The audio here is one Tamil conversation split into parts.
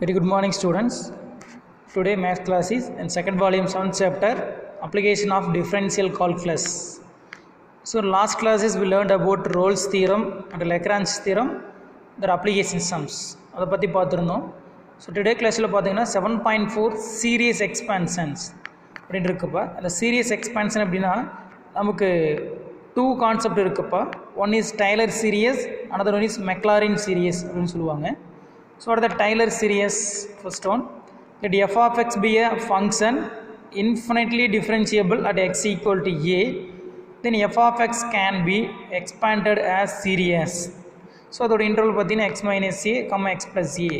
Very good morning, students. Today math class is in second volume 7th chapter application of differential calculus. So last classes we learned about Rolle's theorem and Lagrange's theorem, their application sums. அதை பற்றி பார்த்துருந்தோம். ஸோ டுடே கிளாஸில் பார்த்தீங்கன்னா 7.4 சீரியஸ் எக்ஸ்பான்ஷன்ஸ் அப்படின்னு இருக்குப்பா. அந்த சீரியஸ் எக்ஸ்பான்ஷன் அப்படின்னா நமக்கு டூ கான்செப்ட் இருக்குப்பா. One is Taylor series, another one is Maclaurin series அப்படின்னு சொல்லுவாங்க. So what are the Taylor series? First one, let f of x be a function infinitely differentiable at x equal to a, then f of x can be expanded as series. So அதோட interval பார்த்தீங்கன்னா x minus a, x plus a.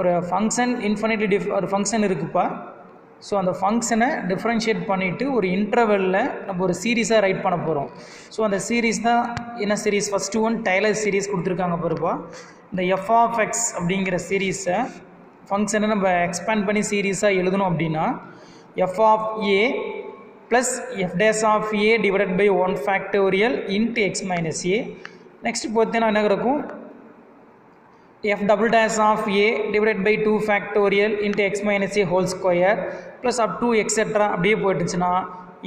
ஒரு ஃபங்க்ஷன் இன்ஃபினிட்லி ஒரு ஃபங்க்ஷன் இருக்குப்பா. ஸோ அந்த ஃபங்க்ஷனை டிஃப்ரென்ஷியேட் பண்ணிவிட்டு ஒரு இன்டர்வெல்லில் நம்ம ஒரு சீரீஸாக ரைட் பண்ண போகிறோம். ஸோ அந்த சீரீஸ் தான் என்ன series? First one Taylor series கொடுத்துருக்காங்க பாருப்பா. இந்த எஃப் ஆஃப் எக்ஸ் அப்படிங்கிற சீரீஸை ஃபங்க்ஷனை நம்ம எக்ஸ்பேண்ட் பண்ணி சீரீஸாக எழுதணும் அப்படின்னா f of a plus f dash of a divided by 1 factorial into x minus a. Next பார்த்தீங்கன்னா என்ன இருக்கும்? f double dash of a divided by 2 factorial into x minus a whole square plus up to etc. அப்படியே போயிட்டுச்சுன்னா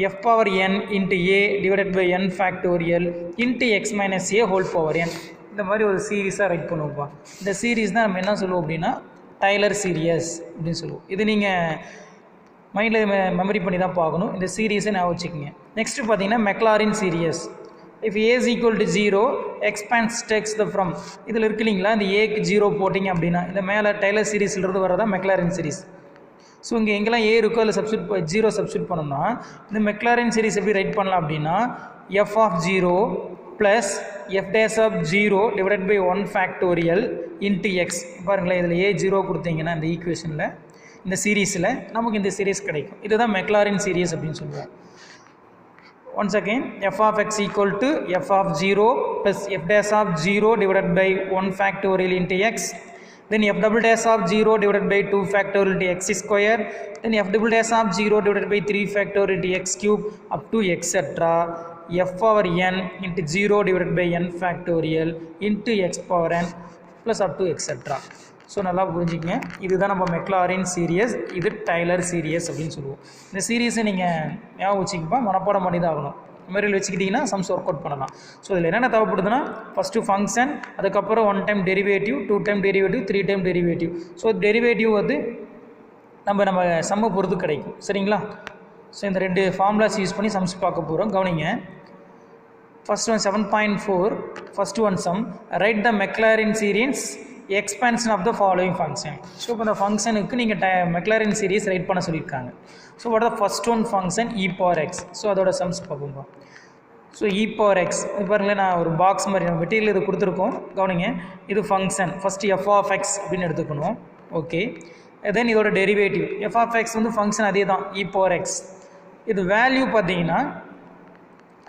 f power n into a divided by n factorial into x minus a whole power n. இந்த மாதிரி ஒரு சீரீஸாக ரைட் பண்ணுவோம்ப்பா. இந்த சீரீஸ் தான் நம்ம என்ன சொல்லுவோம் அப்படின்னா டைலர் சீரியஸ் அப்படின்னு சொல்லுவோம். இது நீங்கள் மைண்டில் மெமரி பண்ணி தான் பார்க்கணும். இந்த சீரீஸை நான் வச்சுக்கோங்க. நெக்ஸ்ட்டு பார்த்தீங்கன்னா Maclaurin series. if a is equal to 0 expands takes the from இதில் இருக்கு இல்லைங்களா, இந்த ஏக்கு 0 போட்டிங்க அப்படின்னா இந்த மேலே டைலர் சீரீஸ்லேருந்து வரதா மெக்லாரின் சீரீஸ். ஸோ இங்கே எங்கெல்லாம் ஏ இருக்கோ அதில் சப்ஸ்டியூட் 0 சப்ஸ்டியூட் பண்ணோம்னா இந்த மெக்லாரின் சீரீஸ் எப்படி ரைட் பண்ணலாம் அப்படின்னா f of 0 plus f dash of 0 divided by 1 factorial into x. பாருங்களேன், இதில் ஏ 0 கொடுத்தீங்கன்னா இந்த ஈக்குவேஷனில் இந்த சீரீஸில் நமக்கு இந்த சீரீஸ் கிடைக்கும். இதுதான் மெக்லாரின் சீரீஸ் அப்படின்னு சொல்லுவோம். Once again, f of x equal to f of 0 plus f dash of 0 divided by 1 factorial into x, then f double dash of 0 divided by 2 factorial into x square, then f double dash of 0 divided by 3 factorial into x cube up to etc. f power n into 0 divided by n factorial into x power n plus up to etc. So நல்லா புரிஞ்சுக்கங்க, இதுதான் நம்ம மெக்லாரின் சீரியஸ், இது டைலர் சீரியஸ் அப்படின்னு சொல்லுவோம். இந்த சீரியஸை நீங்கள் ஞாபகம் வச்சுக்கப்பா, மனப்பாடம் பண்ணி தான் ஆகணும். மெமரியில் வச்சுக்கிட்டிங்கன்னா சம்ஸ் ஒர்க் அவுட் பண்ணலாம். ஸோ இதில் என்னென்ன தேவைப்படுதுன்னா ஃபஸ்ட்டு ஃபங்க்ஷன், அதுக்கப்புறம் 1 time derivative, 2 time derivative, 3 time derivative. So derivative வந்து நம்ம சம்மை பொறுத்து கிடைக்கும். சரிங்களா? ஸோ இந்த ரெண்டு ஃபார்முலாஸ் யூஸ் பண்ணி சம்ஸ் பார்க்க போகிறோம். கவனிங்க. First one 7.4, first one sum, write the Maclaurin series expansion of the following function. So இப்போ இந்த ஃபங்க்ஷனுக்கு நீங்கள் மெக்லாரின் சீரீஸ் ரைட் பண்ண சொல்லியிருக்காங்க. So what the first one function e power x. So அதோட சம்ஸ் பார்ப்போம்பா. ஸோ இ பவர் எக்ஸ் பாருங்களேன், நான் ஒரு பாக்ஸ் மாதிரி மெட்டீரியல் இது கொடுத்துருக்கோம். கவனிங்க, இது function. First f of x அப்படின்னு எடுத்துக்கணும். ஓகே, தென் இதோட டெரிவேட்டிவ் எஃப் ஆஃப் எக்ஸ் வந்து ஃபங்க்ஷன் அதே தான், இ பவர் எக்ஸ். இது வேல்யூ பார்த்தீங்கன்னா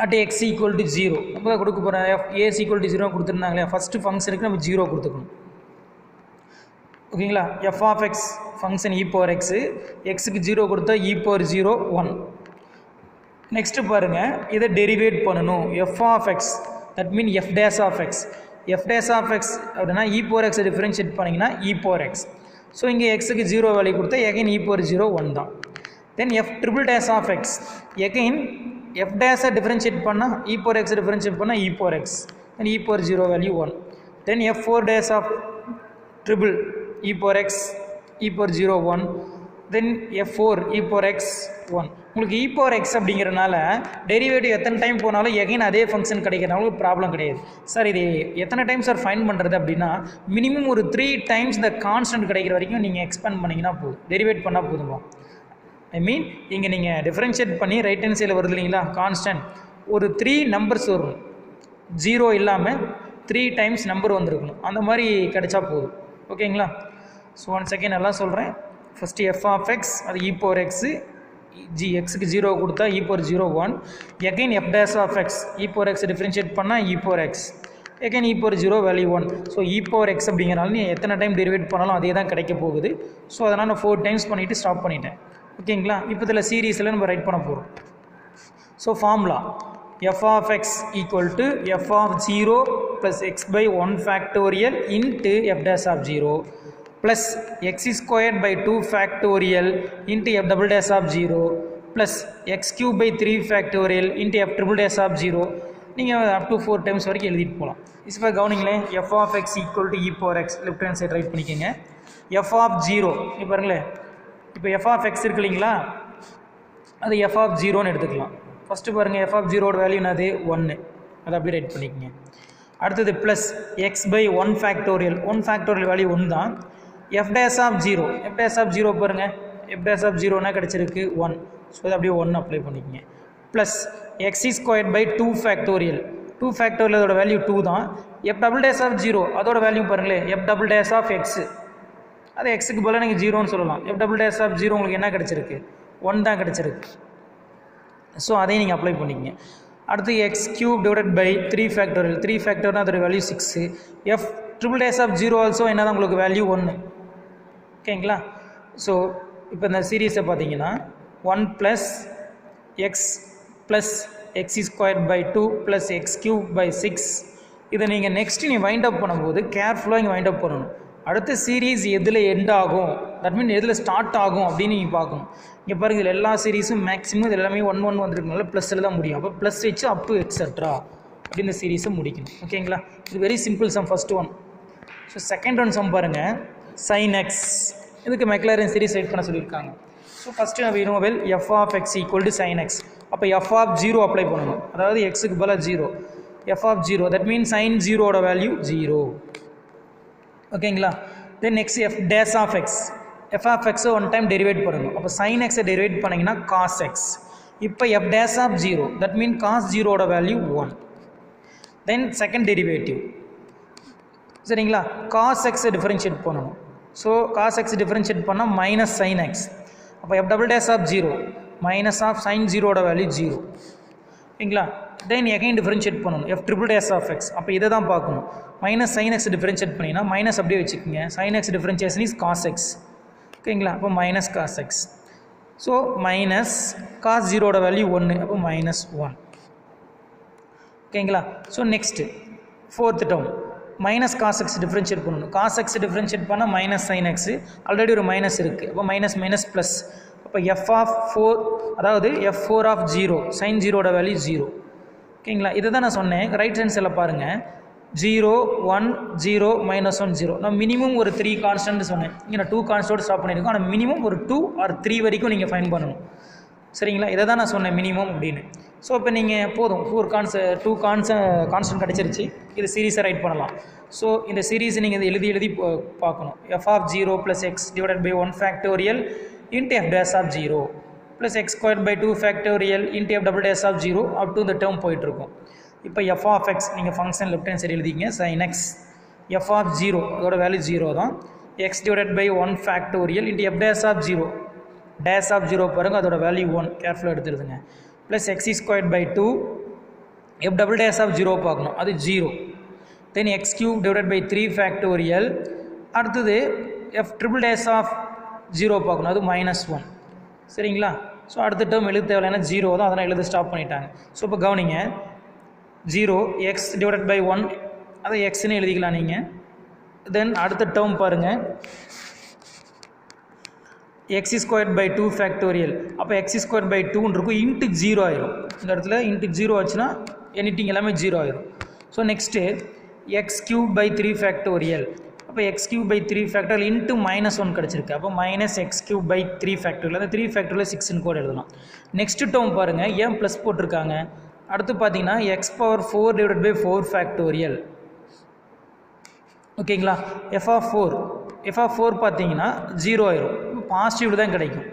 அட் எக்ஸ் ஈக்குவல் டு 0 நம்ம தான் கொடுக்க போகிறோம். ஏஸ் ஈக்குவல் டு 0 கொடுத்துருந்தாங்களே, ஃபஸ்ட்டு ஃபங்க்ஷனுக்கு நம்ம 0 கொடுத்துக்கணும். ஓகேங்களா? F of x function e power x, எக்ஸுக்கு 0 கொடுத்தா இ பவர் 0 1. நெக்ஸ்ட்டு பாருங்கள், இதை டெரிவேட் பண்ணணும். F of x that mean f dash of x. F dash of x அப்படின்னா இ பவர் எக்ஸை டிஃப்ரென்ஷியேட் பண்ணிங்கன்னா இ பவர் எக்ஸ். ஸோ இங்கே எக்ஸுக்கு 0 வேல்யூ கொடுத்தா எகைன் இ பவர் 0 1 தான். Then f triple dash of x, again f டேஸை டிஃப்ரென்ஷியேட் பண்ணால் இ பவர் எக்ஸை டிஃப்ரென்ஷியேட் பண்ணால் e power x, then e power 0 value 1. Then f 4 dash of triple e power x e power 0 1, then f4 e power x 1. உங்களுக்கு e power x அப்படிங்கிறனால டெரிவேட்டிவ் எத்தனை டைம் போனாலும் எகைன் அதே ஃபங்க்ஷன் கிடைக்கிறனால ஒரு ப்ராப்ளம் கிடையாது. சார் இது எத்தனை டைம் சார் ஃபைண்ட் பண்ணுறது அப்படின்னா மினிமம் ஒரு 3 டைம்ஸ் இந்த கான்ஸ்டன்ட் கிடைக்கிற வரைக்கும் நீங்கள் எக்ஸ்பேண்ட் பண்ணிங்கன்னா போதும், டெரிவேட் பண்ணால் போதுமா. ஐ மீன் இங்கே நீங்கள் டிஃப்ரென்ஷியேட் பண்ணி ரைட் ஹேண்ட் சைடில் வருது இல்லைங்களா கான்ஸ்டன்ட், ஒரு 3 நம்பர்ஸ் வரும், 0 இல்லாமல் 3 டைம்ஸ் நம்பர் வந்திருக்கணும், அந்த மாதிரி கிடைச்சா போதும். ஓகேங்களா? ஸோ ஒன்ஸ் செகண்ட் எல்லாம் சொல்கிறேன். ஃபஸ்ட்டு எஃப் ஆஃப் எக்ஸ் அது இ பவர் எக்ஸு, எக்ஸுக்கு 0 கொடுத்தா e power 0 1. Again f dash of x e power x differentiate பண்ணால் e power x, again e power 0 value 1. So e power x அப்படிங்கிறனால நீ எத்தனை டைம் டெரிவேட் பண்ணாலும் அதே தான் கிடைக்க போகுது. ஸோ அதனால் நான் 4 டைம்ஸ் பண்ணிவிட்டு ஸ்டாப் பண்ணிட்டேன். ஓகேங்களா? இப்போ இதில் சீரீஸில் நம்ம ரைட் பண்ண போகிறோம். So formula f of x equal to f of 0 plus x by 1 factorial into f dash of 0 plus x squared by 2 factorial into f double dash of 0 plus x cube by 3 factorial into f triple dash of 0. நீங்கள் up to 4 times வரைக்கும் எழுதிட்டு போகலாம். இப்போ கவனிங்களேன், f of x equal to e power x left hand side write பண்ணிக்கோங்க. f of 0 இப்போ பாருங்களேன், இப்போ f of x இருக்கு இல்லைங்களா, அது f of 0ன்னு எடுத்துக்கலாம். ஃபஸ்ட்டு பாருங்கள், f of 0 வேல்யூ என்னது 1, அதை அப்படியே ரைட் பண்ணிக்கோங்க. அடுத்தது plus x by 1 factorial, 1 factorial value 1 தான். f dash of 0, f dash of 0 பாருங்கள், f dash of 0னா கிடச்சிருக்கு 1, ஸோ அதை அப்படியே 1 அப்ளை பண்ணிக்கோங்க. Plus x squared by 2 factorial, 2 factorial அதோட வேல்யூ 2 தான். f double dash of 0 அதோட வேல்யூ பாருங்களேன், f double dash of x, அது எக்ஸுக்கு பதிலாக நீங்கள் 0ன்னு சொல்லலாம். f double dash of 0 உங்களுக்கு என்ன கிடச்சிருக்கு, 1 தான் கிடச்சிருக்கு. ஸோ அதையும் நீங்கள் அப்ளை பண்ணிக்கங்க. அடுத்து x cube divided by 3 factorial, 3 ஃபேக்டர்னா அதோட value 6. F triple dash of 0 also என்ன தான் உங்களுக்கு வேல்யூ 1. ஓகேங்களா? ஸோ இப்போ இந்த சீரீஸை பார்த்தீங்கன்னா 1 plus x plus x square by 2 plus x cube by 6. இதை நீங்கள் நெக்ஸ்ட் நீங்கள் வைண்ட் அப் பண்ணும்போது கேர்ஃபுல்லாக இங்கே வைண்ட் அப் பண்ணணும். அடுத்த சீரீஸ் எதில் எண்ட் ஆகும், தட் மீன் எதில் ஸ்டார்ட் ஆகும் அப்படின்னு நீங்கள் பார்க்கணும். இங்கே பாருங்கள், இதில் எல்லா சீரீஸும் மேக்ஸிமம் இது எல்லாமே 1 1 வந்துருக்கனால ப்ளஸில் தான் முடியும். அப்போ ப்ளஸ் வச்சு அப் டு எக்ஸட்ரா அப்படி இந்த சீரீஸை முடிக்கணும். ஓகேங்களா? இது very simple sum first one. So second one sum பாருங்கள், சைன் எக்ஸ். இதுக்கு மெக்லாரின் சீரீஸ் ரைட் பண்ண சொல்லியிருக்காங்க. ஸோ ஃபஸ்ட்டு நம்ம வேணும் well f of x equal to sine x. அப்போ எஃப் ஆஃப் 0 அப்ளை பண்ணணும், அதாவது எக்ஸுக்கு பதிலாக 0. F of 0 that mean sine 0ஓட வேல்யூ 0. ஓகேங்களா? Then next f dash of x, f of எக்ஸை ஒன் டைம் டெரிவேட் பண்ணணும். அப்போ சைன் எக்ஸை டெரிவேட் பண்ணிங்கன்னா காஸ் எக்ஸ். இப்போ f dash of 0 that mean cos 0ஓட வேல்யூ 1. தென் செகண்ட் டெரிவேட்டிவ், சரிங்களா? காஸ் எக்ஸை டிஃபரன்ஷியேட் பண்ணணும். ஸோ காஸ் எக்ஸ் டிஃபரன்ஷியேட் பண்ணால் மைனஸ் சைன் எக்ஸ். அப்போ f double dash of 0 minus of sine 0ஓட வேல்யூ 0. ஓகேங்களா? தென் எகைன் டிஃபரன்ஷியேட் பண்ணணும், f triple dash of x. அப்போ இதை தான் பார்க்கணும். மைனஸ் சைன் எக்ஸ் டிஃபரன்ஷியேட் பண்ணிங்கன்னா மைனஸ் அப்படியே வச்சுக்கோங்க. Sine x differentiation is cos X. ஓகேங்களா? அப்போ minus cos x. So minus cos 0ஓட வேல்யூ 1, அப்போ மைனஸ் 1. ஓகேங்களா? So next fourth term minus cos x differentiate பண்ணணும். காஸ் எக்ஸ் டிஃபரன்ஷியேட் பண்ணால் மைனஸ் சைன் எக்ஸ், ஆல்ரெடி ஒரு மைனஸ் இருக்குது. அப்போ மைனஸ் மைனஸ் ப்ளஸ். அப்போ எஃப் ஆஃப் 4, அதாவது எஃப் 4 ஆஃப் 0 சைன் 0ஓட வேல்யூ 0. ஓகேங்களா? இதை தான் நான் சொன்னேன். ரைட் ஹேண்ட் சைடில் பாருங்கள், 0 1 0 -1 0. நான் மினிமம் ஒரு 3 கான்ஸ்டன்ட் சொன்னேன். இங்கே நான் 2 கான்ஸ்டன்ட் ஸ்டாப் பண்ணியிருக்கோம். ஆனால் மினிமம் ஒரு 2 ஆர் 3 வரைக்கும் நீங்கள் ஃபைன் பண்ணணும். சரிங்களா? இதை தான் நான் சொன்னேன் மினிமம் அப்படின்னு. ஸோ இப்போ நீங்கள் போதும் 2 கான்ஸ்டன்ட் கிடச்சிருச்சு. இது சீரீஸை ரைட் பண்ணலாம். ஸோ இந்த சீரீஸை நீங்கள் எழுதி எழுதி பார்க்கணும். F of 0 plus x divided by 1 factorial into f dash of 0 plus x square by 2 factorial into f double dash of 0 up to இந்த டேர்ம் போயிட்டுருக்கும். இப்போ எஃப் ஆஃப் எக்ஸ் நீங்கள் ஃபங்க்ஷன் லெஃப்ட் ஹேண்ட் சைடு எழுதிங்க, சைன் எக்ஸ். எஃப் ஆஃப் 0 அதோட வேல்யூ 0 தான். X divided by 1 factorial into f dash of 0, dash of 0 பாருங்கள், அதோட வேல்யூ 1, கேர்ஃபுல்லாக எடுத்துருதுங்க. Plus x square by 2, f double dash of 0 பார்க்கணும், அது 0. Then x cube divided by 3 factorial. அடுத்தது எஃப் ட்ரிபிள் டேஸ் ஆஃப் 0 பார்க்கணும், அது -1. சரிங்களா? ஸோ அடுத்த டேர்ம் எழுத தேவையான 0 தான், அதெல்லாம் எழுத ஸ்டாப் பண்ணிட்டாங்க. ஸோ இப்போ கவனிங்க, 0 எக்ஸ் டிவைடட் பை 1, அதை எக்ஸ்ன்னு எழுதிக்கலாம் நீங்கள். தென் அடுத்த டேர்ம் பாருங்கள், எக்ஸ் ஸ்கொயர் பை 2 ஃபேக்டோரியல். அப்போ எக்ஸ் ஸ்கொயர் பை 2 இருக்கும், இன்ட்டு 0 ஆயிரும். இந்த இடத்துல இன்ட்டு 0 ஆச்சுன்னா எனிட்டிங் எல்லாமே 0 ஆயிரும். So next x cube by 3 factorial. அப்போ x cube by 3 factorial into -1 கிடச்சிருக்கு. அப்போ minus x cube by 3 factorial. அந்த 3 ஃபேக்டோரியல் 6ன்னு கூட எழுதலாம். நெக்ஸ்ட் டேர்ம் பாருங்கள், ஏன் ப்ளஸ் போட்டிருக்காங்க. அடுத்து பார்த்தீங்கன்னா x power 4 divided by 4 factorial. ஓகேங்களா? எஃப் ஆஃப் 4 பார்த்தீங்கன்னா 0 ஆயிரும், பாசிட்டிவ் தான் கிடைக்கும்.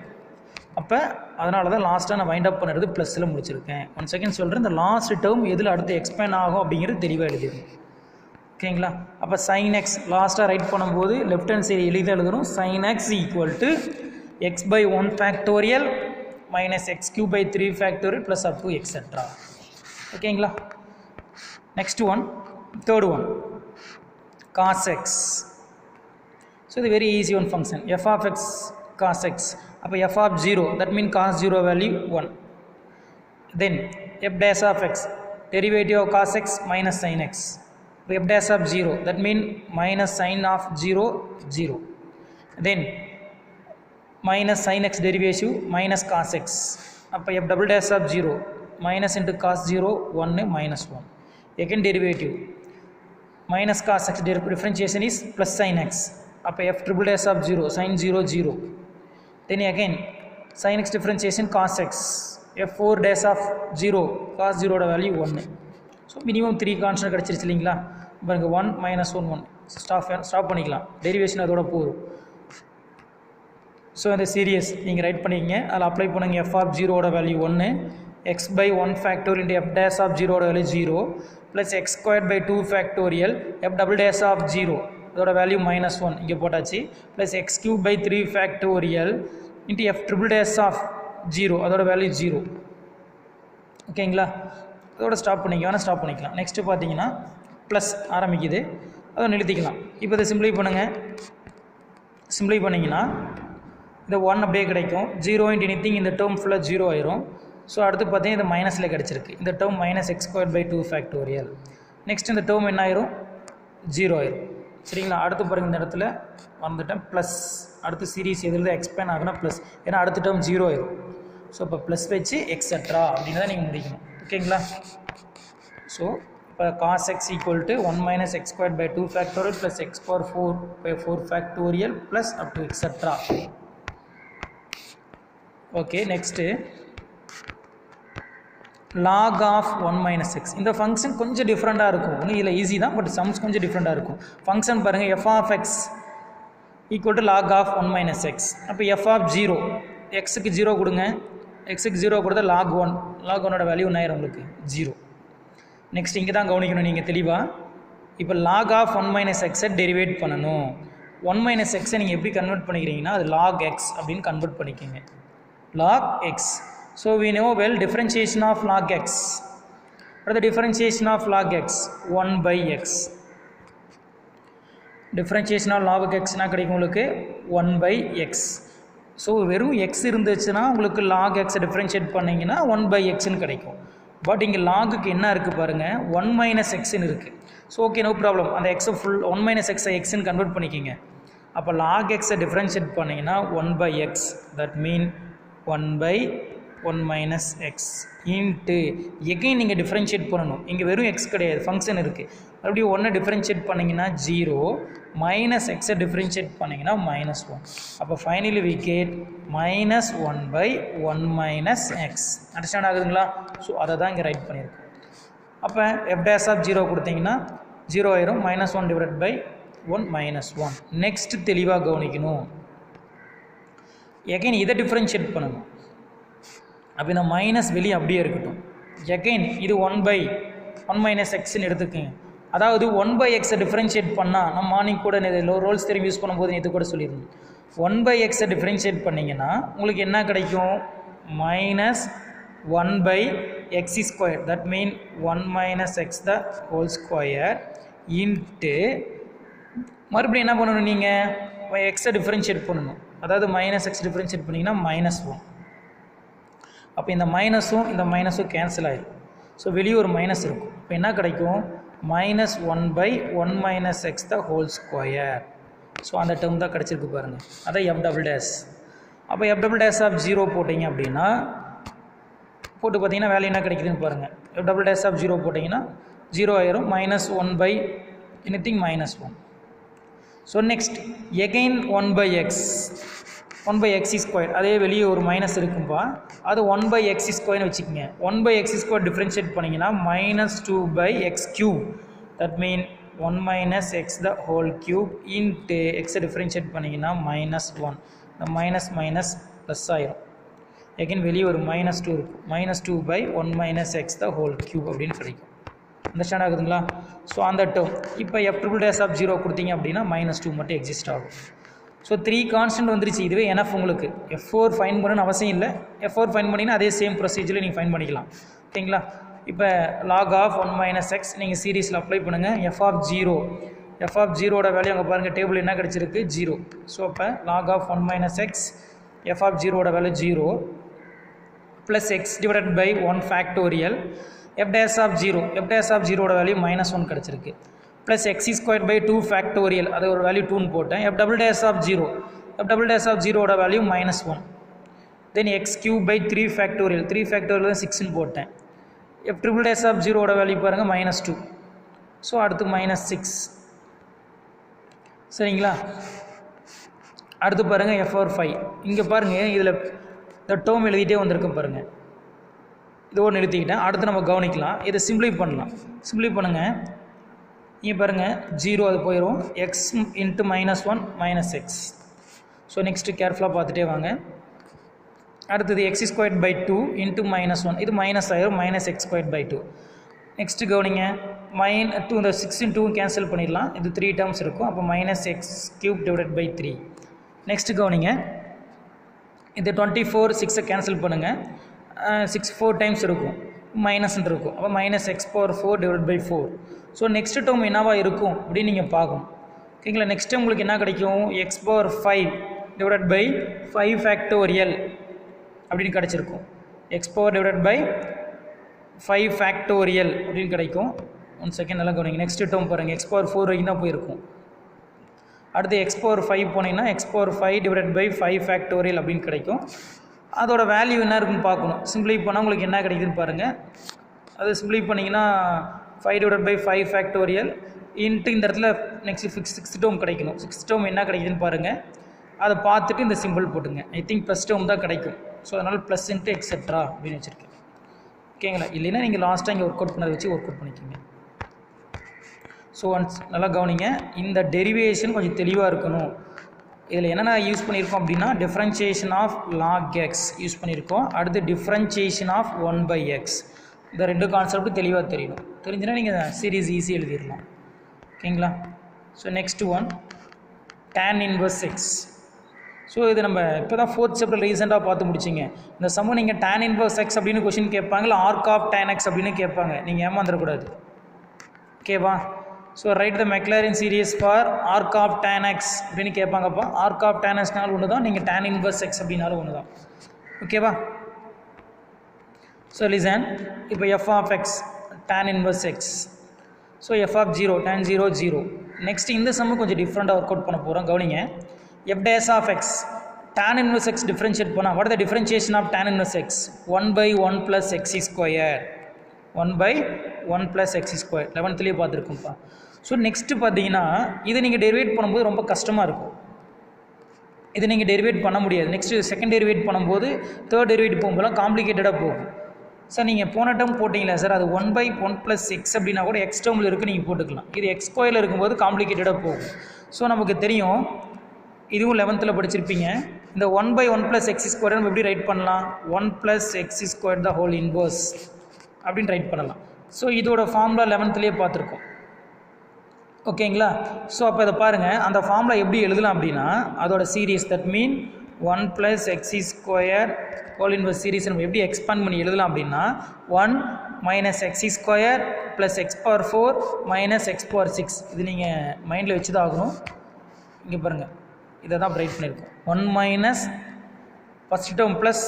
அப்போ அதனால தான் லாஸ்ட்டாக நான் வைண்ட் அப் பண்ணுறது ப்ளஸில் முடிச்சிருக்கேன். 1 செகண்ட் சொல்கிறேன், இந்த லாஸ்ட் டேர்ம் எதில் அடுத்து எக்ஸ்பேண்ட் ஆகும் அப்படிங்கிறது தெளிவாக எழுதிடும். ஓகேங்களா? அப்போ சைன் எக்ஸ் லாஸ்ட்டாக ரைட் பண்ணும்போது லெஃப்ட் ஹேண்ட் சைடு எளிதாக எழுதுகிறோம். Sine x equal to x by 1 factorial minus x cube by 3 factorial plus up to etcetera. ஓகேங்களா? Next one, third one, cos x. So the very easy one function, f of x cos x. அப்போ f of 0 that means cos 0 value 1. Then f dash of x, derivative of cos x minus sin x. f dash of 0 that means minus sin of 0 0. then minus sin x derivative minus cos x. அப்போ f double dash of 0 minus into cos 0 1 minus 1. Again derivative minus cos x differentiation is plus sin x. அப்போ f triple dash of 0 sin 0 0. Then again sin x differentiation cos x. f4 dash of 0 cos 0 ஓட வேல்யூ 1. ஸோ மினிமம் 3 கான்ஸ்டன்ட் கிடச்சிருச்சு இல்லைங்களா? பாருங்க 1 minus 1 1 ஸ்டாப் பண்ணிக்கலாம், டெரிவேஷன் அதோட போகும். ஸோ இந்த சீரியஸ் நீங்கள் ரைட் பண்ணிக்கங்க, அதில் அப்ளை பண்ணுங்க. எஃப் ஆஃப் ஜீரோட value 1, x by 1 factorial into f dash of ஜீரோட value 0 plus x square by 2 factorial f double dash of 0 அதோட வேல்யூ -1 இங்கே போட்டாச்சு, plus x cube by 3 factorial into f triple dash of 0 அதோட வேல்யூ 0. ஓகேங்களா? அதோட ஸ்டாப் பண்ணிக்கலாம். நெக்ஸ்ட்டு பார்த்தீங்கன்னா ப்ளஸ் ஆரம்பிக்குது, அதை நிறுத்திக்கலாம். இப்போ இதை சிம்பிளை பண்ணுங்கள். சிம்பிளை பண்ணிங்கன்னா இந்த 1 அப்படியே கிடைக்கும். 0 இன்ட் எனிதிங் இந்த டேர்ம் ஃபுல்லாக 0 ஆயிரும். ஸோ அடுத்து பார்த்தீங்கன்னா இந்த மைனஸில் கிடச்சிருக்கு. இந்த term minus x square by 2 factorial. Next இந்த டேர்ம் என்ன ஆயிரும்? 0 ஆயிரும். சரிங்களா? அடுத்து பாருங்கள், இந்த இடத்துல வந்துட்டேன் ப்ளஸ். அடுத்து சீரீஸ் எதில் எக்ஸ்பேண்ட் ஆகுனா ப்ளஸ், ஏன்னா அடுத்த டேர்ம் 0 ஆயிரும். ஸோ இப்போ ப்ளஸ் வச்சு எக்ஸட்ரா அப்படின்னு தான் நீங்கள் முடிக்கணும். ஓகேங்களா? ஸோ இப்போ cos x equal to 1 minus x squared by 2 factorial plus x power 4 by 4 factorial plus up to etc. Okay, next log of 1 minus x. இந்த ஃபங்க்ஷன் கொஞ்சம் டிஃப்ரெண்ட்டாக இருக்கும். ஒன்றும் இதில் ஈஸி தான், பட் சம்ஸ் கொஞ்சம் டிஃப்ரெண்ட்டாக இருக்கும். ஃபங்க்ஷன் பாருங்கள், f of x equal to log of 1 minus x. அப்போ f of 0, xக்கு 0 கொடுங்க. xக்கு 0 கொடுத்தா log 1, log 1ஓட வேல்யூ என்ன ஆயிரும் உங்களுக்கு? 0. நெக்ஸ்ட் இங்கே தான் கவனிக்கணும் நீங்கள் தெளிவாக. இப்போ log of 1 minus x derivate பண்ணணும். 1 minus x நீங்கள் எப்படி கன்வெர்ட் பண்ணிக்கிறீங்கன்னா அது log x அப்படின்னு கன்வெர்ட் பண்ணிக்கோங்க. log x. So we know well differentiation of log x. What is the differentiation of log x? 1 by x. Differentiation of log x என்ன கிடைக்கும் உங்களுக்கு? 1 by x. ஸோ வெறும் x இருந்துச்சுன்னா உங்களுக்கு log x டிஃப்ரென்ஷியேட் பண்ணிங்கன்னா 1 by xன்னு கிடைக்கும். பட் இங்கே லாகுக்கு என்ன இருக்குது பாருங்கள், 1 minus xன்னு இருக்குது. So okay, no problem. அந்த எக்ஸை ஃபுல் 1 minus x எக்ஸ்ன்னு கன்வெர்ட் பண்ணிக்கிங்க. அப்போ log x டிஃப்ரென்ஷியேட் பண்ணிங்கன்னா 1 by x. That mean 1 by 1 minus x into again நீங்கள் டிஃப்ரென்ஷியேட் பண்ணணும். இங்கே வெறும் x கிடையாது, ஃபங்க்ஷன் இருக்குது. மறுபடியும் 1 டிஃப்ரென்ஷியேட் பண்ணிங்கன்னா 0, மைனஸ் எக்ஸை டிஃப்ரென்ஷியேட் பண்ணிங்கன்னா -1. அப்போ finally we get -1 by 1 minus x. Understand ஆகுதுங்களா? ஸோ அதை தான் இங்கே ரைட் பண்ணியிருக்கோம். அப்போ f dash of 0 கொடுத்தீங்கன்னா 0 ஆயிரும். -1 டிவைட் பை 1 -1. நெக்ஸ்ட் தெளிவாக கவனிக்கணும். எகைன் இதை டிஃப்ரென்ஷியேட் பண்ணணும். அப்போ இந்த மைனஸ் வெளியே அப்படியே இருக்கட்டும். எகைன் இது 1 by 1 minus xன்னு எடுத்துக்கோங்க. அதாவது 1 by x டிஃப்ரென்ஷியேட் பண்ணால் நம்ம மார்னிங் கூட ரோல்ஸ் தெரியும் யூஸ் பண்ணும்போது இது கூட சொல்லியிருந்தோம். 1 by x டிஃப்ரென்ஷியேட் பண்ணிங்கன்னா உங்களுக்கு என்ன கிடைக்கும்? -1 by x square. That mean 1 minus x the whole square into மறுபடியும் என்ன பண்ணணும்? நீங்கள் எக்ஸை டிஃப்ரென்ஷியேட் பண்ணணும். அதாவது -x டிஃப்ரென்ஷியேட் பண்ணிங்கன்னா -1. அப்போ இந்த மைனஸும் இந்த மைனஸும் கேன்சல் ஆகிடும். ஸோ வெளியே ஒரு மைனஸ் இருக்கும். இப்போ என்ன கிடைக்கும்? -1 by 1 minus x the whole square. So அந்த டேர்ம் தான் கிடச்சிருக்கு பாருங்கள். அதான் f double dash. அப்போ f double dash of 0 போட்டிங்க அப்படின்னா போட்டு பார்த்தீங்கன்னா வேல்யூ என்ன கிடைக்குதுன்னு பாருங்கள். f double dash of 0 போட்டிங்கன்னா 0 ஆயிரும். -1 by anything -1. So next again 1 by x. 1 by x square. அதே வெளியே ஒரு மைனஸ் இருக்கும்பா, அது 1 by x ஸ்கொயர்னு வச்சுக்கோங்க. 1 by x ஸ்கொயர் டிஃப்ரென்ஷியேட் பண்ணிங்கன்னா -2 by x cube. That mean 1 minus x the whole cube into எக்ஸை டிஃப்ரென்ஷியேட் பண்ணிங்கன்னா -1. இந்த மைனஸ் ப்ளஸ் ஆயிரும். எகைன் வெளியே ஒரு -2 இருக்கும். -2 by 1 minus x the whole cube அப்படின்னு கிடைக்கும். அண்டர்ஸ்டாண்ட் ஆகுதுங்களா? ஸோ அந்த டேர்ம் இப்போ f triple dash of 0 கொடுத்தீங்க அப்படின்னா -2 மட்டும் எக்ஸிஸ்ட் ஆகும். ஸோ 3 கான்ஸ்டன்ட் வந்துருச்சு. இதுவே எனஃப் உங்களுக்கு. f4 ஃபைன் பண்ணணும்னு அவசியம் இல்லை. f4 ஃபைன் பண்ணிங்கன்னா அதே சேம் ப்ரொசீஜரில் நீங்கள் ஃபைன் பண்ணிக்கலாம். ஓகேங்களா? இப்போ log of 1 minus x நீங்கள் சீரீஸில் அப்ளை பண்ணுங்கள். f of 0ஓட வேல்யூ அங்கே பாருங்கள், டேபிள் என்ன கிடச்சிருக்கு? 0. ஸோ அப்போ log of 1 minus x f of 0ஓட value 0 plus x divided by 1 factorial f dash of 0ஓட வேல்யூ -1 கிடச்சிருக்கு. Plus x square by 2 factorial, அது ஒரு வேல்யூ 2ன்னு போட்டேன். f double dash of 0 f double dash of 0 ஓட value -1. then x cube by 3 factorial 3 factorial தான் 6 ன்னு போட்டேன். f triple dash of 0 ஓட வேல்யூ பாருங்க -2. ஸோ அடுத்து -6 சரிங்களா. அடுத்து பாருங்கள் f/5 இங்கே பாருங்கள் இதில் இந்த டேர்ம் எழுதிட்டே வந்திருக்கும் பாருங்கள். இது ஒன்று எழுதிக்கிட்டேன். அடுத்து நம்ம கவனிக்கலாம். இதை சிம்பிளை பண்ணலாம். சிம்பிளை பண்ணுங்கள். இங்கே பாருங்கள் 0 அது போயிடும். x into -1 -x. So next கேர்ஃபுல்லாக பார்த்துட்டே வாங்க. அடுத்தது x²/2 இன்ட்டு -1 இது மைனஸ் ஆயிரும் -x²/2. நெக்ஸ்ட்டு கவனிங்க -2 இந்த 6 2 கேன்சல் பண்ணிடலாம். இது 3 டேர்ம்ஸ் இருக்கும். அப்போ -x³/3. நெக்ஸ்ட்டு கவனிங்க இது 24 6 கேன்சல் பண்ணுங்கள். 6 4 டைம்ஸ் இருக்கும் மைனஸ்ன்னு இருக்கும். அப்போ -x⁴/4. ஸோ நெக்ஸ்ட் டேர்ம் என்னவா இருக்கும் அப்படின்னு நீங்கள் பார்க்கணும். ஓகேங்களா. நெக்ஸ்ட் டைம் உங்களுக்கு என்ன கிடைக்கும் x⁴/5 ஃபேக்டோரியல் அப்படின்னு கிடச்சிருக்கும். x⁴/5 ஃபேக்டோரியல் அப்படின்னு கிடைக்கும். 1 செகண்ட் நல்லா கவனிங்க. நெக்ஸ்ட் டேர்ம் பாருங்கள் x⁴ வரைக்கும் தான் போயிருக்கும். அடுத்து x⁴5 போனீங்கன்னா x⁴5/5 ஃபேக்டோரியல் அப்படின்னு கிடைக்கும். அதோட வேல்யூ என்ன இருக்குன்னு பார்க்கணும். சிம்பிளை பண்ணால் உங்களுக்கு என்ன கிடைக்குதுன்னு பாருங்கள். அது சிம்பிளை பண்ணிங்கன்னா 5/5 ஃபேக்டோரியல் இன்ட்டு இந்த இடத்துல நெக்ஸ்ட் 6th டேர்ம் கிடைக்கணும். 6th டேர்ம் என்ன கிடைக்குதுன்னு பாருங்கள். அதை பார்த்துட்டு இந்த சிம்பிள் போட்டுங்க. ஐ திங்க் ப்ளஸ் டேர்ம் தான் கிடைக்கும். ஸோ அதனால் ப்ளஸ் இன்ட்டு எக்ஸெட்ரா அப்படின்னு வச்சுருக்கேன். ஓகேங்களா. இல்லைன்னா நீங்கள் லாஸ்ட்டாக இங்கே ஒர்க் அவுட் பண்ணதை வச்சு ஒர்க் அவுட் பண்ணிக்கோங்க. ஸோ ஒன்ஸ் நல்லா கவனிங்க. இந்த டெரிவேஷன் கொஞ்சம் தெளிவாக இருக்கணும். இதில் என்னென்ன யூஸ் பண்ணியிருக்கோம் அப்படின்னா differentiation of log x use பண்ணியிருக்கோம். அடுத்து டிஃப்ரென்ஷியேஷன் ஆஃப் 1/x. இந்த 2 கான்செப்ட் தெளிவாக தெரியணும். தெரிஞ்சுன்னா நீங்கள் சீரீஸ் ஈஸி எழுதிடலாம். ஓகேங்களா. So next one tan inverse x. So இது நம்ம இப்போ தான் 4th சாப்டர் ரீசெண்டாக பார்த்து முடிச்சிங்க. இந்த சம்ம நீங்கள் tan inverse x அப்படின்னு கொஷின் கேட்பாங்களா arc of tan x அப்படின்னு கேட்பாங்க. நீங்கள் ஏமாந்துடக்கூடாது. ஓகேவா. So write the Maclaurin series for arc of tan x அப்படின்னு கேட்பாங்கப்பா. arc of tan xனாலும் ஒன்று தான், நீங்கள் tan inverse x அப்படின்னாலும் ஒன்று தான். ஓகேவா. ஸோ லிசன் இப்போ f of x tan inverse x. So f of 0 tan 0 0. Next இந்த சம்மு கொஞ்சம் டிஃப்ரெண்ட்டாக ஒர்க் அவுட் பண்ண போகிறோம். கவனிங்க f dash of x tan inverse x differentiate பண்ணால் what the differentiation of tan inverse x 1/1 + x². 1/1 + x². 11th பார்த்துருக்கோம்ப்பா. So next பார்த்தீங்கன்னா இதை நீங்கள் டெரிவேட் பண்ணும்போது ரொம்ப கஷ்டமாக இருக்கும். இதை நீங்கள் டெரிவேட் பண்ண முடியாது. நெக்ஸ்ட்டு செகண்ட் டெரிவேட் பண்ணும்போது தேர்ட் டெரிவேட் போகும்போது காம்ப்ளிகேட்டடாக போகும். சார் நீங்கள் போன டேர்ம் போட்டிங்களா சார் அது 1/1 + x அப்படின்னா கூட எக்ஸ் டேர்மில் இருக்குது நீங்கள் போட்டுக்கலாம். இது x² இருக்கும்போது காம்ப்ளிகேட்டடாக போகும். ஸோ நமக்கு தெரியும் இதுவும் 11th படிச்சிருப்பீங்க. இந்த 1/1 + x² நம்ம எப்படி ரைட் பண்ணலாம் 1 + x² the whole inverse அப்படின்னு ரைட் பண்ணலாம். ஸோ இதோட ஃபார்முலா 11th பார்த்துருக்கோம். ஓகேங்களா. ஸோ அப்போ இதை பாருங்கள் அந்த ஃபார்முலா எப்படி எழுதலாம் அப்படின்னா அதோட series that mean 1 + x² whole inverse series நம்ம எப்படி எக்ஸ்பாண்ட் பண்ணி எழுதலாம் அப்படின்னா 1 - x² + x⁴ - x⁴6. இது நீங்கள் மைண்டில் வச்சு தான் ஆகணும். இங்கே பாருங்கள் இதை தான் ரைட் பண்ணியிருக்கோம். 1 first term plus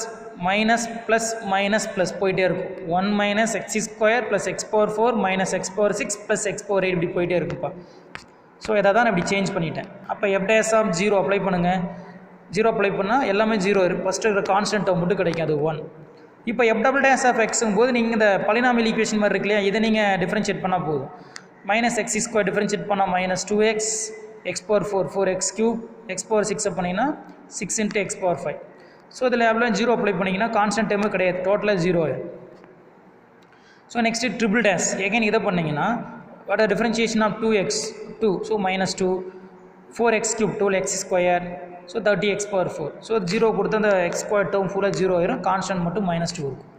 minus plus minus plus போயிட்டே இருக்கும். 1 - x² + x⁴ - x⁴6 + x⁴8 இப்படி போயிட்டே இருக்குப்பா. ஸோ இதை தான் நான் இப்படி சேஞ்ச் பண்ணிட்டேன். அப்போ f dash of 0 அப்ளை பண்ணுங்கள். 0 அப்ளை பண்ணால் எல்லாமே 0 இருக்குது. ஃபஸ்ட்டு இருக்கிற கான்ஸ்டன்ட் டேர்ம் மட்டும் கிடைக்கும், அது 1. இப்போ f double dash of x போது நீங்கள் இந்த பாலினாமியல் ஈக்குவேஷன் மாதிரி இருக்கு இல்லையா, இதை நீங்கள் டிஃப்ரென்ஷியேட் பண்ணால் போதும். -x² டிஃப்ரென்ஷியேட் பண்ணால் -2x x⁴ 4x³ x⁴6 பண்ணிங்கன்னா 6 × x⁴5. ஸோ இதில் எவ்வளோ 0 அப்ளை பண்ணிங்கன்னா கான்ஸ்டன்ட் டேர்மே கிடையாது, டோட்டலாக 0 ஆயிடும். So next triple dash again இதை பண்ணிங்கன்னா what are differentiation of 2x 2. So -2 4x³ 12x². So 30x⁴. So 0 கொடுத்து அந்த x² டேர்ம் ஃபுல்லாக 0 ஆயிரும், கான்ஸ்டன்ட் மட்டும் -2 இருக்கும்.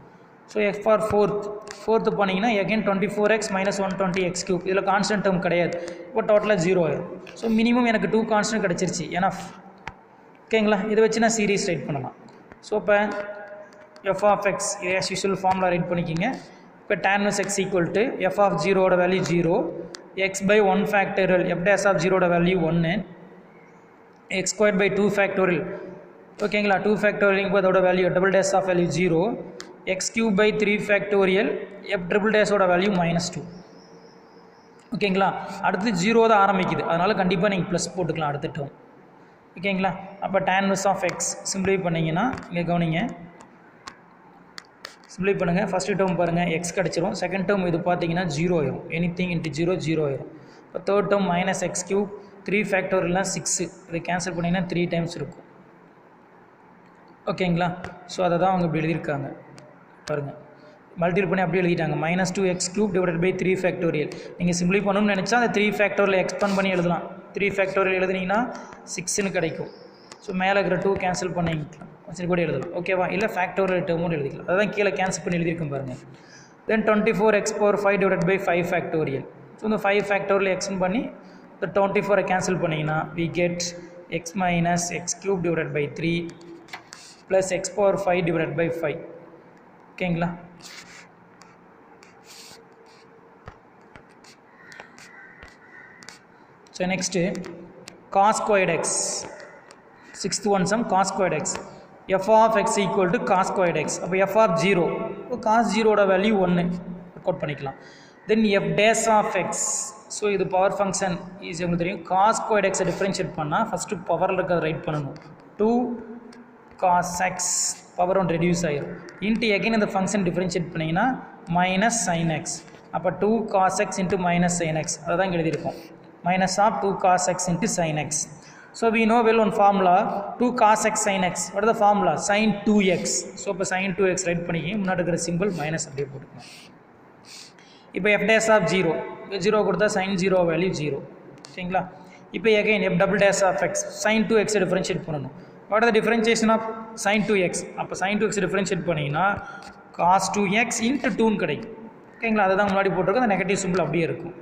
ஸோ f⁴ பண்ணிங்கன்னா எகைன் 24x - 120x³. இதில் கான்ஸ்டன்ட் டேர்ம் கிடையாது, இப்போ டோட்டலாக 0 ஆயிரும். ஸோ மினிமம் எனக்கு 2 கான்ஸ்டன்ட் கிடச்சிருச்சு எனஃப். ஓகேங்களா. இதை வச்சு நான் சீரீஸ் ரைட் பண்ணலாம். ஸோ இப்போ f of x இதை ஆஸ் யூஷுவல் ஃபார்முலா ரைட் பண்ணிக்கிங்க. இப்போ tan inverse x = f of 0 value 0 x/1 factorial f dash of 0 value 1 x²/2 factorial. ஓகேங்களா. 2 ஃபேக்டோரியல் அதோட value double dash of value 0 x³/3 factorial f triple டேஷோட வேல்யூ -2. ஓகேங்களா. அடுத்து 0 தான் ஆரம்பிக்குது, அதனால் கண்டிப்பாக நீங்கள் ப்ளஸ் போட்டுக்கலாம் அடுத்த டேர்ம். ஓகேங்களா. அப்போ tan inverse of x சிம்பிளை பண்ணிங்கன்னா இங்கே கவனிங்க, சிம்பிளை பண்ணுங்கள். ஃபஸ்ட்டு டேர்ம் பாருங்கள் எக்ஸ் கிடச்சிரும். செகண்ட் டேர்ம் இது பார்த்தீங்கன்னா 0 ஆயிரும். எனிதிங் இன்ட்டு 0 ஆயிரும். இப்போ third term minus x cube 3 ஃபேக்டோரியல்னா 6, இதை கேன்சல் பண்ணிங்கன்னா 3 டைம்ஸ் இருக்கும். ஓகேங்களா. ஸோ அதை தான் அவங்க இப்படி எழுதியிருக்காங்க பாருங்கள், மல்டிபிள் பண்ணி அப்படியே எழுதிட்டாங்க. -2x³ divided by 3 factorial. நீங்கள் சிம்பிளை பண்ணணும்னு நினச்சா அந்த 3 ஃபேக்டோரியல் எக்ஸ்பேண்ட் பண்ணி எழுதலாம். 3 ஃபேக்டோரியல் எழுதுனீங்கன்னா 6ன்னு கிடைக்கும். ஸோ மேலே இருக்கிற 2 கேன்சல் பண்ணிக்கலாம், சரி கூட எழுதலாம். ஓகேவா. இல்லை ஃபேக்டோரியல் டேர்மும் எழுதிக்கலாம். அதான் கீழே கேன்சல் பண்ணி எழுதியிருக்கோம் பாருங்கள். Then 24x⁵ divided by 5 factorial. So இந்த 5 ஃபேக்டோரியல் எக்ஸ்பேண்ட் பண்ணி இந்த 24 கேன்சல் பண்ணிங்கன்னா we get x minus x³ divided by 3 plus x⁵ divided by 5. ஓகேங்களா. So next cos squared x, 6th one sum cos squared x, f of x equal to cos squared x. அப்போ f of 0, இப்போ cos 0 வேல்யூ 1 ஒர்க் அவுட் பண்ணிக்கலாம். Then f dash of x, so இது பவர் ஃபங்க்ஷன் ஈஸி உங்களுக்கு தெரியும். cos squared x டிஃப்ரென்ஷியேட் பண்ணால் ஃபஸ்ட்டு பவரில் இருக்கிறத ரைட் பண்ணணும். 2 cos x பவர் 1 ரெடியூஸ் ஆகிடும். இன்ட்டு எகைன் இந்த ஃபங்க்ஷன் டிஃப்ரென்ஷியேட் பண்ணிங்கன்னா மைனஸ் சைன் எக்ஸ். அப்போ 2 cos x இன்ட்டு மைனஸ் சைன் எக்ஸ், அதை தான் எழுதியிருக்கோம். minus of 2 cos x into sin x. So we know well one formula 2 cos x sin x. What is the formula? Sin 2x. So இப்போ sin 2x ரைட் பண்ணிக்கி முன்னாடி இருக்கிற சிம்பிள் மைனஸ் அப்படியே போட்டுக்கலாம். இப்போ f dash of 0, 0 கொடுத்தா sin 0 வேல்யூ 0. சரிங்களா. இப்போ again f double dash of x, sin 2x differentiate பண்ணணும். What is the differentiation of sin 2x? அப்போ sin 2x டிஃபரன்ஷியேட் பண்ணிங்கன்னா cos 2x into 2 கிடைக்கும். ஓகேங்களா. அதை தான் முன்னாடி போட்டிருக்கோம். அந்த நெகட்டிவ் சிம்பிள் அப்படியே இருக்கும்.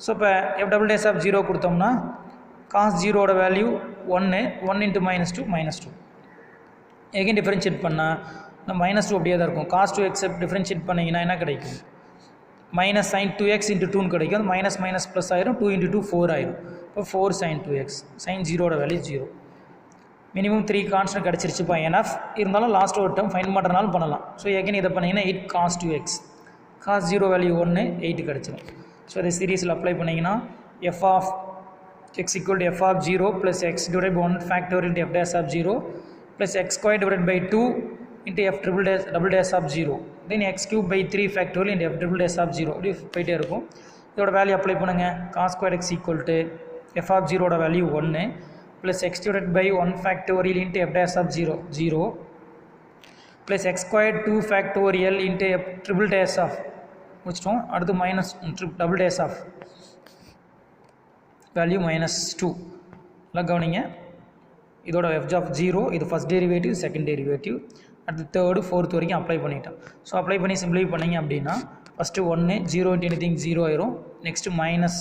ஸோ இப்போ f double dash of 0 கொடுத்தோம்னா cos 0 value 1 into -2 -2. Again differentiate பண்ணால் இந்த -2 அப்படியே தான் இருக்கும். cos 2x டிஃபரன்ஷியேட் பண்ணிங்கன்னா என்ன கிடைக்கும்? மைனஸ் sin 2x into 2 கிடைக்கும். அது மைனஸ் மைனஸ் ப்ளஸ் ஆயிரும். 2 into 2 4 ஆயிரும். இப்போ 4 sin 2x, sin 0 value 0. Minimum 3 constant கிடச்சிருச்சுப்பா. NF இருந்தாலும் லாஸ்ட் ஒரு டேர்ம் ஃபைன் பண்ணுறனாலும் பண்ணலாம். ஸோ எகைன் இதை பண்ணிங்கன்னா 8 cos 2x, cos 0 வேல்யூ 1 8 கிடச்சிரும். ஸோ இந்த சீரீஸில் அப்ளை பண்ணிங்கன்னா f of x equal to f of 0 plus x divided by 1 factorial into f dash of 0 plus x squared divided by 2 into f double dash of 0, then x cube by 3 factorial into f double dash of 0 இப்படி போயிட்டே இருக்கும். இதோட வேல்யூ அப்ளை பண்ணுங்கள். cos squared x equal to f of 0 value 1 plus x divided by 1 factorial into f dash of 0 0 plus x squared 2 factorial into f triple dash of முடிச்சிட்டோம். அடுத்து minus double dash of value -2. எல்லாம் கவனிங்க. இதோட f of 0 இது ஃபஸ்ட் டெரிவேட்டிவ், செகண்ட் டெரிவேட்டிவ், அடுத்து தேர்டு ஃபோர்த் வரைக்கும் அப்ளை பண்ணிட்டோம். ஸோ அப்ளை பண்ணி சிம்பிளை பண்ணிங்க அப்படின்னா ஃபஸ்ட்டு 1 0 into anything 0 ஆயிரும். Next minus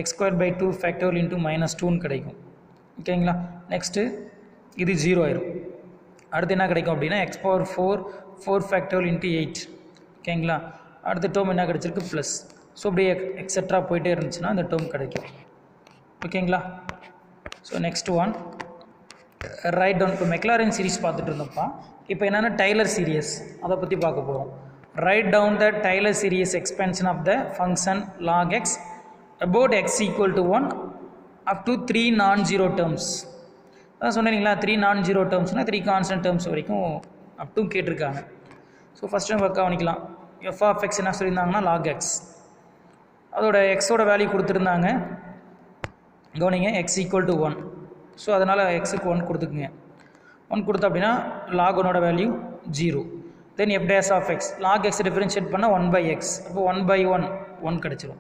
x² by 2 factorial into -2ன்னு கிடைக்கும். ஓகேங்களா. நெக்ஸ்ட்டு இது 0 ஆயிரும். அடுத்து என்ன கிடைக்கும் அப்படின்னா x⁴ 4 ஃபேக்டோரியல் இன்ட்டு 8. ஓகேங்களா. அடுத்த டேர்ம் என்ன கிடச்சிருக்கு ப்ளஸ். ஸோ அப்படியே எக்ஸெட்ரா போயிட்டே இருந்துச்சுன்னா அந்த டேர்ம் கிடைக்கும். ஓகேங்களா. So next one write down. இப்போ மெக்லாரின் சீரிஸ் பார்த்துட்டு இருந்தோம்ப்பா. இப்போ என்னென்னா டைலர் சீரியஸ் அதை பற்றி பார்க்க போகிறோம். Write down the Taylor series expansion of the function log x about x equal to 1 up to 3 non-zero terms. அதான் சொன்னீங்களா 3 non-zero termsனால் 3 கான்ஸ்டன்ட் டேர்ம்ஸ் வரைக்கும் அப் டு கேட்டிருக்காங்க. ஸோ ஃபஸ்ட் டைம் ஒர்க் கவனிக்கலாம். f of x என்ன சொல்லியிருந்தாங்கன்னா log x, அதோட எக்ஸோட வேல்யூ கொடுத்துருந்தாங்க. கவனிங்க x equal to 1. ஸோ அதனால் எக்ஸுக்கு 1 கொடுத்துக்குங்க. 1 கொடுத்தா அப்படின்னா log 1ஓட value 0. Then f dash of x, log x differentiate பண்ணால் 1/x, அப்போ 1/1 1 கிடச்சிரும்.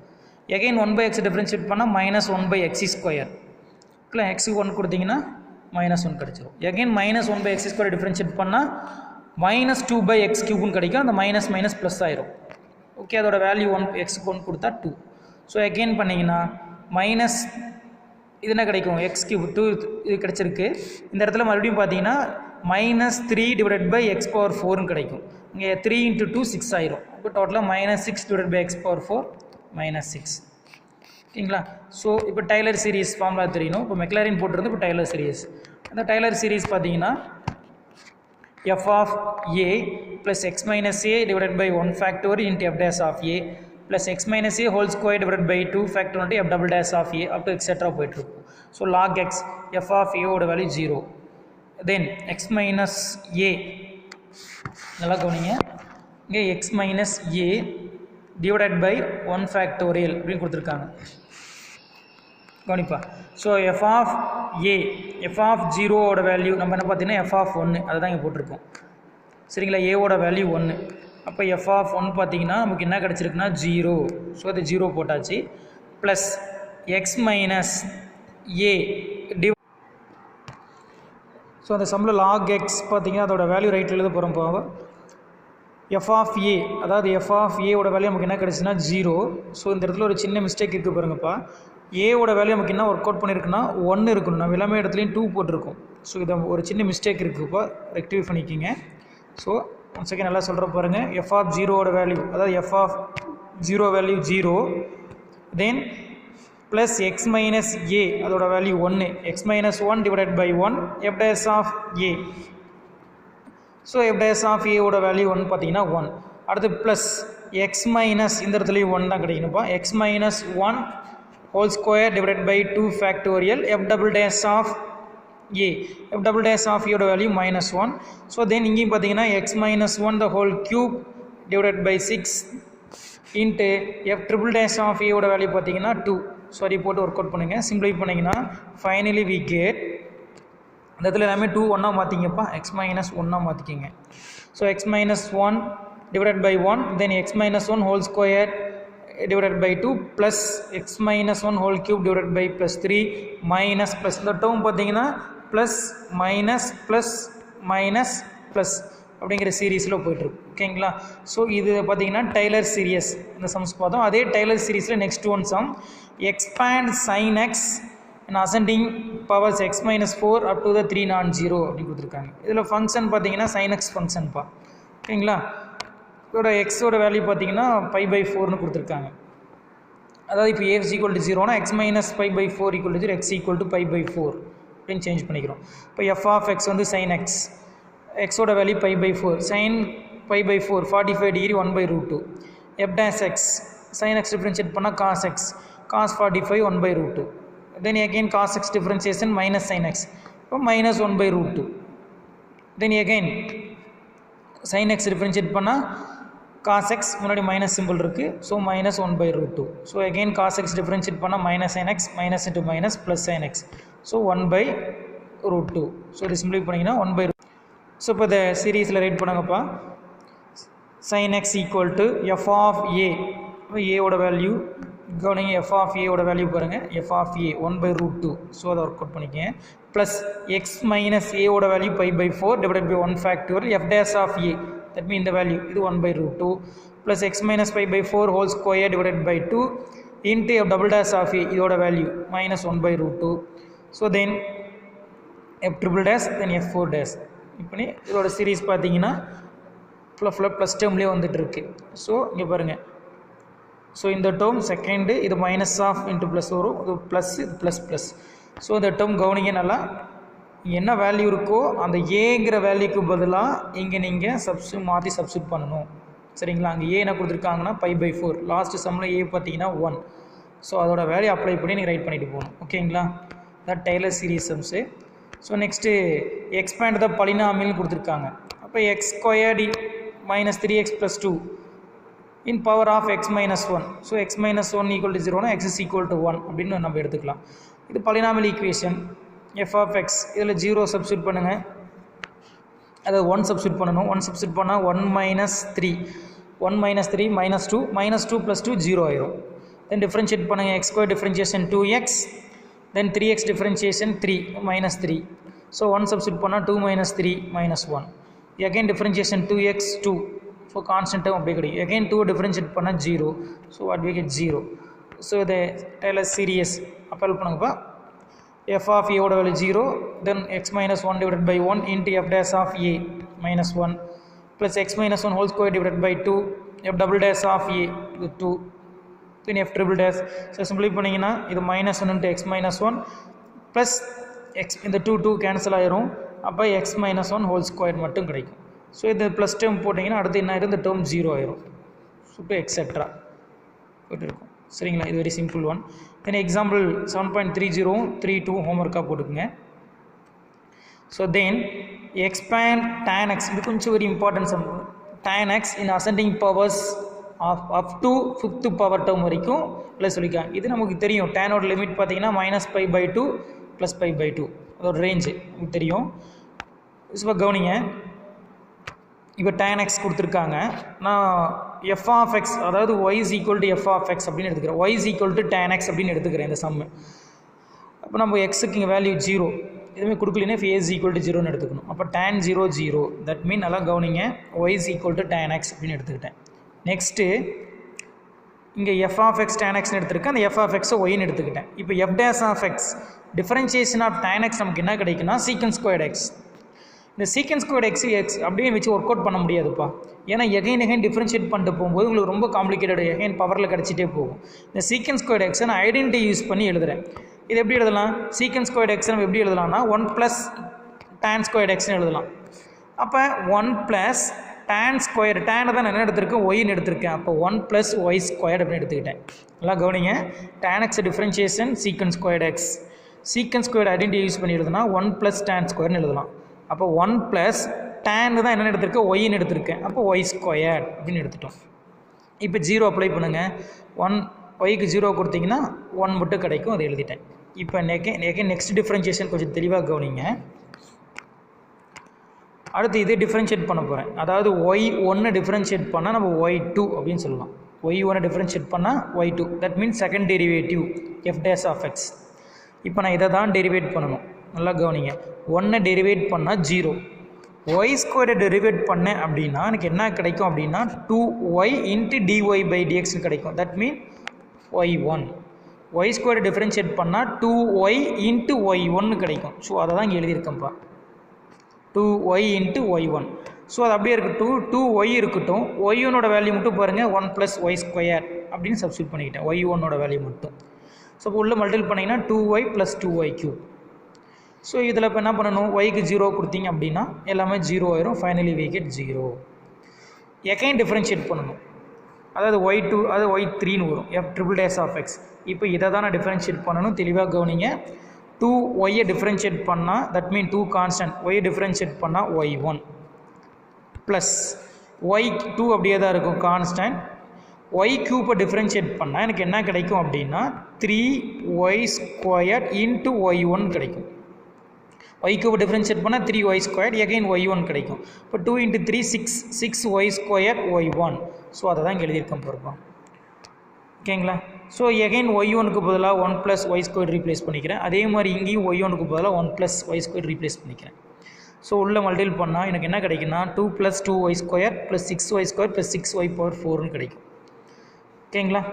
எகைன் 1/x டிஃபரன்ஷியேட் பண்ணால் -1/x². இல்லை எக்ஸுக்கு 1 கொடுத்தீங்கன்னா -1 கிடச்சிரும். எகைன் -1/x² டிஃபரன்ஷியேட் பண்ணால் -2/x³ கிடைக்கும். அந்த மைனஸ் மைனஸ் ப்ளஸ் ஆயிரும். ஓகே. அதோட வேல்யூ 1 எக்ஸுக்கு 1 கொடுத்தா 2. ஸோ எகெயின் பண்ணிங்கன்னா மைனஸ் இது என்ன கிடைக்கும் x³ 2 இது கிடச்சிருக்கு. இந்த இடத்துல மறுபடியும் பார்த்தீங்கன்னா -3 டிவைடட் பை x⁴ கிடைக்கும். இங்கே 3 into 2 6 ஆயிரும். இப்போ டோட்டலாக -6 டிவைடட் பை x⁴ -6. ஓகேங்களா. ஸோ இப்போ டைலர் சீரீஸ் ஃபார்முலா தெரியணும். இப்போ மெக்லாரின் போட்டிருந்து இப்போ டைலர் சீரீஸ். அந்த டைலர் சீரீஸ் பார்த்தீங்கன்னா f of a plus x minus a divided by 1 factorial into f dash of a plus x minus a whole square divided by 2 factorial into f double dash of a up to etc. போயிட்டுருக்கும். So log x f of a ஓட value 0. Then x minus a நல்லா கவனிங்க, இங்கே x minus a divided by 1 factorial அப்படின்னு கொடுத்துருக்காங்க. கவனிப்பா. So f of a f of 0 ஓட வேல்யூ நம்ம என்ன பார்த்தீங்கன்னா f ஆஃப் 1 அதை தான் இங்கே போட்டிருக்கோம். சரிங்களா, a ஓட வேல்யூ 1. அப்போ f ஆஃப் 1 பார்த்தீங்கன்னா நமக்கு என்ன கிடச்சிருக்குன்னா 0. ஸோ அது 0 போட்டாச்சு. Plus x minus a so அந்த சம்மில் log x பார்த்தீங்கன்னா அதோட வேல்யூ ரைட்டில் எழுத போகிறோம். போக f ஆஃப் a அதாவது f ஆஃப் a ஓட வேல்யூ நமக்கு என்ன கிடச்சுன்னா 0. ஸோ இந்த இடத்துல ஒரு சின்ன மிஸ்டேக் இருக்குது பாருங்கப்பா. a ஓட வேல்யூ நமக்கு என்ன ஒர்க் அவுட் பண்ணியிருக்குன்னா 1 இருக்கணும். நம்ம எல்லாமே இடத்துலையும் 2 போட்டிருக்கோம். ஸோ இதை ஒரு சின்ன மிஸ்டேக் இருக்குப்பா, ரெக்டிஃபை பண்ணிக்கிங்க. ஸோ ஒன் செகண்ட் நல்லா சொல்கிற பாருங்கள். f ஆஃப் 0 ஓட வேல்யூ அதாவது f of 0 value 0. Then plus x minus a அதோட value 1. x minus 1 divided by 1 f dash of a. So f dash of a ஓட வேல்யூ 1 பார்த்தீங்கன்னா 1. அடுத்து ப்ளஸ் x மைனஸ் இந்த இடத்துலையும் 1 தான் கிடைக்கணும்ப்பா. x minus 1 whole square divided by 2 factorial f double dash of a. f double dash of a ஓட வேல்யூ மைனஸ் 1. ஸோ தென் இங்கேயும் பார்த்தீங்கன்னா x minus 1 the whole cube divided by 6 into f triple dash of a ஓட வேல்யூ பார்த்தீங்கன்னா 2. ஸோ அதை போட்டு ஒர்க் அவுட் பண்ணுங்கள். சிம்பிளை பண்ணிங்கன்னா ஃபைனலி வி கேட் இந்த இடத்துல எல்லாமே 2 1 மாற்றிங்கப்பா. x மைனஸ் 1 மாற்றிக்கிங்க. So x minus 1 divided by 1 then x minus 1 whole square divided by 2 plus x minus 1 whole cube divided by plus 3 minus plus இந்த டேர்ம் பார்த்தீங்கன்னா plus minus plus minus plus அப்படிங்கிற சீரீஸில் போய்ட்டுருக்கு. ஓகேங்களா. ஸோ இது பார்த்தீங்கன்னா டெய்லர் சீரியஸ் இந்த சம்ஸ் பார்த்தோம். அதே டெய்லர் சீரீஸில் next one sum expand sin x in ascending powers x minus 4 up to the 3 non-0 அப்படின்னு கொடுத்துருக்காங்க. இதில் ஃபங்க்ஷன் பார்த்தீங்கன்னா sin x ஃபங்க்ஷன்ப்பா. ஓகேங்களா. இதோட எக்ஸோட வேல்யூ பார்த்தீங்கன்னா பை பை 4னு கொடுத்துருக்காங்க. அதாவது இப்போ ஏ ஈக்குவல் டு 0னா x minus pi by 4 equal to 0, x equal to pi by 4 அப்படின்னு சேஞ்ச் பண்ணிக்கிறோம். இப்போ எஃப் ஆஃப் எக்ஸ் வந்து சைன் எக்ஸ், எக்ஸோட value pi by 4, sine pi by 4 45 degree 1/√2. F dash x sine x differentiate பண்ணால் cos x cos 45 1/√2. Then again cos x differentiation minus sine x, இப்போ minus 1/√2. Then again sign x differentiate பண்ணால் cos x முன்னாடி மைனஸ் சிம்பிள் இருக்குது, so minus 1/√2. So again cos x differentiate பண்ணால் minus sin x, minus into minus plus sin x, so 1/√2. So இது சிம்பிளை பண்ணிங்கன்னா 1/√2. ஸோ இப்போ இந்த சீரீஸில் ரைட் பண்ணுங்கப்பா. sin x equal to f of A, ஏவோட வேல்யூ கவனிங்க, எஃப் ஆஃப் ஏவோட வேல்யூ பாருங்கள், எஃப் ஆஃப் ஏ 1/√2. ஸோ அதை ஒர்க் அவுட் பண்ணிக்கங்க. ப்ளஸ் எக்ஸ் மைனஸ் ஏவோட value pi by 4 divided by 1 factorial f dash of A, that means the value இது 1/√2 plus x minus pi by 4 whole square divided by 2 into f double dash of a இதோட value minus 1/√2. so then f triple dash then f 4 dash. இப்போ இதோட சீரீஸ் பார்த்தீங்கன்னா ஃபுல்லாக ப்ளஸ் டேர்ம்லேயே வந்துட்டு இருக்கு. ஸோ இங்கே பாருங்கள், ஸோ இந்த டேர்ம் செகண்டு இது மைனஸ் ஆஃப் இன்ட்டு ப்ளஸ் வரும், இது ப்ளஸ் இது ப்ளஸ் ப்ளஸ். ஸோ இந்த டேர்ம் கவனிங்க நல்லா, என்ன வேல்யூ இருக்கோ அந்த ஏங்கிற வேல்யூக்கு பதிலாக இங்கே நீங்கள் மாற்றி சப்ஸ்டியூட் பண்ணணும். சரிங்களா. அங்கே ஏ என்ன கொடுத்துருக்காங்கன்னா பை பை 4, லாஸ்ட் சம்மில் ஏ பார்த்தீங்கன்னா 1. ஸோ அதோட வேல்யூ அப்ளை பண்ணி நீங்கள் ரைட் பண்ணிட்டு போகணும். ஓகேங்களா. That Taylor series sums. So next expand the பாலினாமியல்னு கொடுத்துருக்காங்க. அப்போ x squared minus 3x + 2 in power of x minus 1. So x minus 1 equal to 0னா எக்ஸ் இஸ் ஈக்குவல் டு 1 அப்படின்னு நம்ம எடுத்துக்கலாம். இது polynomial equation. F of x இதில் 0 சப்ஸ்டியூட் பண்ணுங்கள், அதாவது 1 சப்ஸ்டியூட் பண்ணணும். 1 சப்ஸ்டியூட் பண்ணால் 1 மைனஸ் 3, 1 மைனஸ் 3 மைனஸ் 2, மைனஸ் 2 + 2 0 ஆயிரும். தென் டிஃப்ரென்ஷியேட் பண்ணுங்கள், x square differentiation 2x, then 3x differentiation 3 minus 3. So 1 substitute பண்ணால் 2 minus 3 minus 1. Again differentiation 2x 2, so constant term அப்படியே கிடைக்கும். அகெயின் 2 டிஃப்ரென்ஷியேட் பண்ணால் 0, so what we get 0. So இதை டெய்லர் சீரியஸ் அப்பல் பண்ணுங்கப்பா. f of a ஓட value 0, then x minus 1 divided by 1 into f dash of a minus 1 plus x minus 1 whole square divided by 2 f double dash of a with 2 then f triple dash. So சிம்பிளை பண்ணிங்கன்னா இது minus 1 into x minus 1 plus X, இந்த 2 கேன்சல் ஆயிரும். அப்போ x minus 1 whole square மட்டும் கிடைக்கும். ஸோ இது ப்ளஸ் டேர்ம் போட்டிங்கன்னா அடுத்து என்ன ஆயிரும், இந்த டேர்ம் 0 ஆயிரும். ஸோ எக்ஸெட்ரா போய்ட்டு இருக்கும். சரிங்களா? இது very simple one. Then example 7.30 3.2 ஹோம்ஒர்க்காக போட்டுக்குங்க. So then expand tan x, இது கொஞ்சம் very important sum. tan x in ascending powers of up to 5th power term வரைக்கும் இல்லை சொல்லிக்கலாம். இது நமக்கு தெரியும். டேனோட லிமிட் பார்த்தீங்கன்னா -π/2 + π/2 அதோட ரேஞ்சு நமக்கு தெரியும். இப்போ கவனிங்க, இப்போ tan x கொடுத்துருக்காங்க. நான் f of x அதாவது y is equal to f of x அப்படின்னு எடுத்துக்கிறேன். y is equal to tan x அப்படின்னு எடுத்துக்கிறேன் இந்த சம்மு. அப்போ நம்ம எக்ஸுக்கு இங்கே வேல்யூ 0 எதுவுமே கொடுக்கலன்னா if a is equal to 0ன்னு எடுத்துக்கணும். அப்போ tan 0 0, தட் மீன் நல்லா கவனிங்க, y is equal to tan x அப்படின்னு எடுத்துக்கிட்டேன். நெக்ஸ்ட்டு இங்கே f of x tan xன்னு எடுத்துருக்கேன். அந்த f of x ஒய்ன்னு எடுத்துக்கிட்டேன். இப்போ f dash of x differentiation of tan x நமக்கு என்ன கிடைக்குன்னா secant squared x. இந்த secant squared x அப்படியே வச்சு ஒர்க் அவுட் பண்ண முடியாதுப்பா. ஏன்னா எகைன் டிஃபரன்ஷியேட் பண்ணிட்டு போகும்போது உங்களுக்கு ரொம்ப காம்ப்ளிகேட்டட் எகைன் பவரில் கிடச்சிட்டே போகும். இந்த secant squared x நான் ஐடென்டிட்டி யூஸ் பண்ணி எழுதுகிறேன். இது எப்படி எழுதலாம்? secant squared x நம்ம எப்படி எழுதலாம்னா 1 + tan squared xன்னு எழுதலாம். அப்போ 1 + tan square, tan தான் நான் என்ன எடுத்திருக்கேன், ஒய்ன்னு எடுத்திருக்கேன். அப்போ 1 + y squared அப்படின்னு எடுத்துக்கிட்டேன். நல்லா கவனிங்க, tan x differentiation secant squared x. secant squared identity use பண்ணி எழுதுனா 1 + tan squareன்னு எழுதலாம். அப்போ 1 + tan தான் என்ன எடுத்திருக்கேன், ஒய்ன்னு எடுத்திருக்கேன். அப்போ y squared அப்படின்னு எடுத்துட்டோம். இப்போ 0 அப்ளை பண்ணுங்கள். 1 ஒய்க்கு 0 கொடுத்தீங்கன்னா 1 மட்டும் கிடைக்கும், அதை எழுதிட்டேன். இப்போ நெக்ஸ்ட் டிஃபரன்ஷியேஷன் கொஞ்சம் தெளிவாக கவனிங்க. அடுத்து இதே டிஃபரன்ஷியேட் பண்ண போகிறேன். அதாவது y1 டிஃபரன்ஷியேட் பண்ணால் நம்ம y2 அப்படின்னு சொல்லலாம். y1 டிஃபரன்ஷியேட் பண்ணால் y2, that means second derivative f dash of x. இப்போ நான் இதை தான் டெரிவேட் பண்ணணும். நல்லா கவனிங்க, 1 டெரிவேட் பண்ணால் 0, y ஸ்கொயரை டெரிவேட் பண்ணேன் அப்படின்னா எனக்கு என்ன கிடைக்கும் அப்படின்னா 2y × dy/dx கிடைக்கும். That mean y1. y ஸ்கொயரை டிஃபரன்ஷியேட் பண்ணால் 2y × y1 கிடைக்கும். ஸோ அதை தான் இங்கே எழுதியிருக்கேன்ப்பா, 2y × y1. ஸோ அது அப்படியே இருக்கட்டும், 2y இருக்கட்டும். y1ஓட வேல்யூ மட்டும் பாருங்கள், 1 + y square அப்படின்னு சப்ஸ்டியூட் பண்ணிக்கிட்டேன், y1ஓட வேல்யூ மட்டும். ஸோ இப்போ உள்ள மல்டிபிள் பண்ணிங்கன்னா 2y + 2y3. ஸோ இதில் இப்போ என்ன பண்ணணும், yக்கு 0 கொடுத்தீங்க அப்படின்னா எல்லாமே 0 ஆயிரும். Finally we get 0. Again differentiate பண்ணணும், அதாவது y2 அது y3ன்னு வரும், f triple dash of x. இப்போ இதை தான் நான் டிஃபரன்ஷியேட் பண்ணணும். தெளிவாக கவனிங்க, 2y டிஃபரன்ஷியேட் பண்ணால் that mean 2 constant, y differentiate பண்ணால் y1 ப்ளஸ் y2 அப்படியே தான் இருக்கும் கான்ஸ்டன்ட். y³ டிஃபரன்ஷியேட் பண்ணால் எனக்கு என்ன கிடைக்கும் அப்படின்னா 3y squared × y1 கிடைக்கும். y³ டிஃபரன்ஷியேட் பண்ணால் 3y squared, எகைன் y1 கிடைக்கும். இப்போ 2 × 3 6, 6y squared y1. ஸோ அதை தான் இங்கே எழுதியிருக்கேன் பாருப்போம். ஓகேங்களா? ஸோ எகைன் y1க்கு பதிலாக 1 + y squared ரீப்ளேஸ் பண்ணிக்கிறேன். அதே மாதிரி இங்கேயும் y1க்கு பதிலாக 1 + y squared ரீப்ளேஸ் பண்ணிக்கிறேன். ஸோ உள்ள மல்டிபிள் பண்ணால் எனக்கு என்ன கிடைக்குன்னா 2 + 2y squared + 6y squared + 6y⁴ கிடைக்கும். ஓகேங்களா?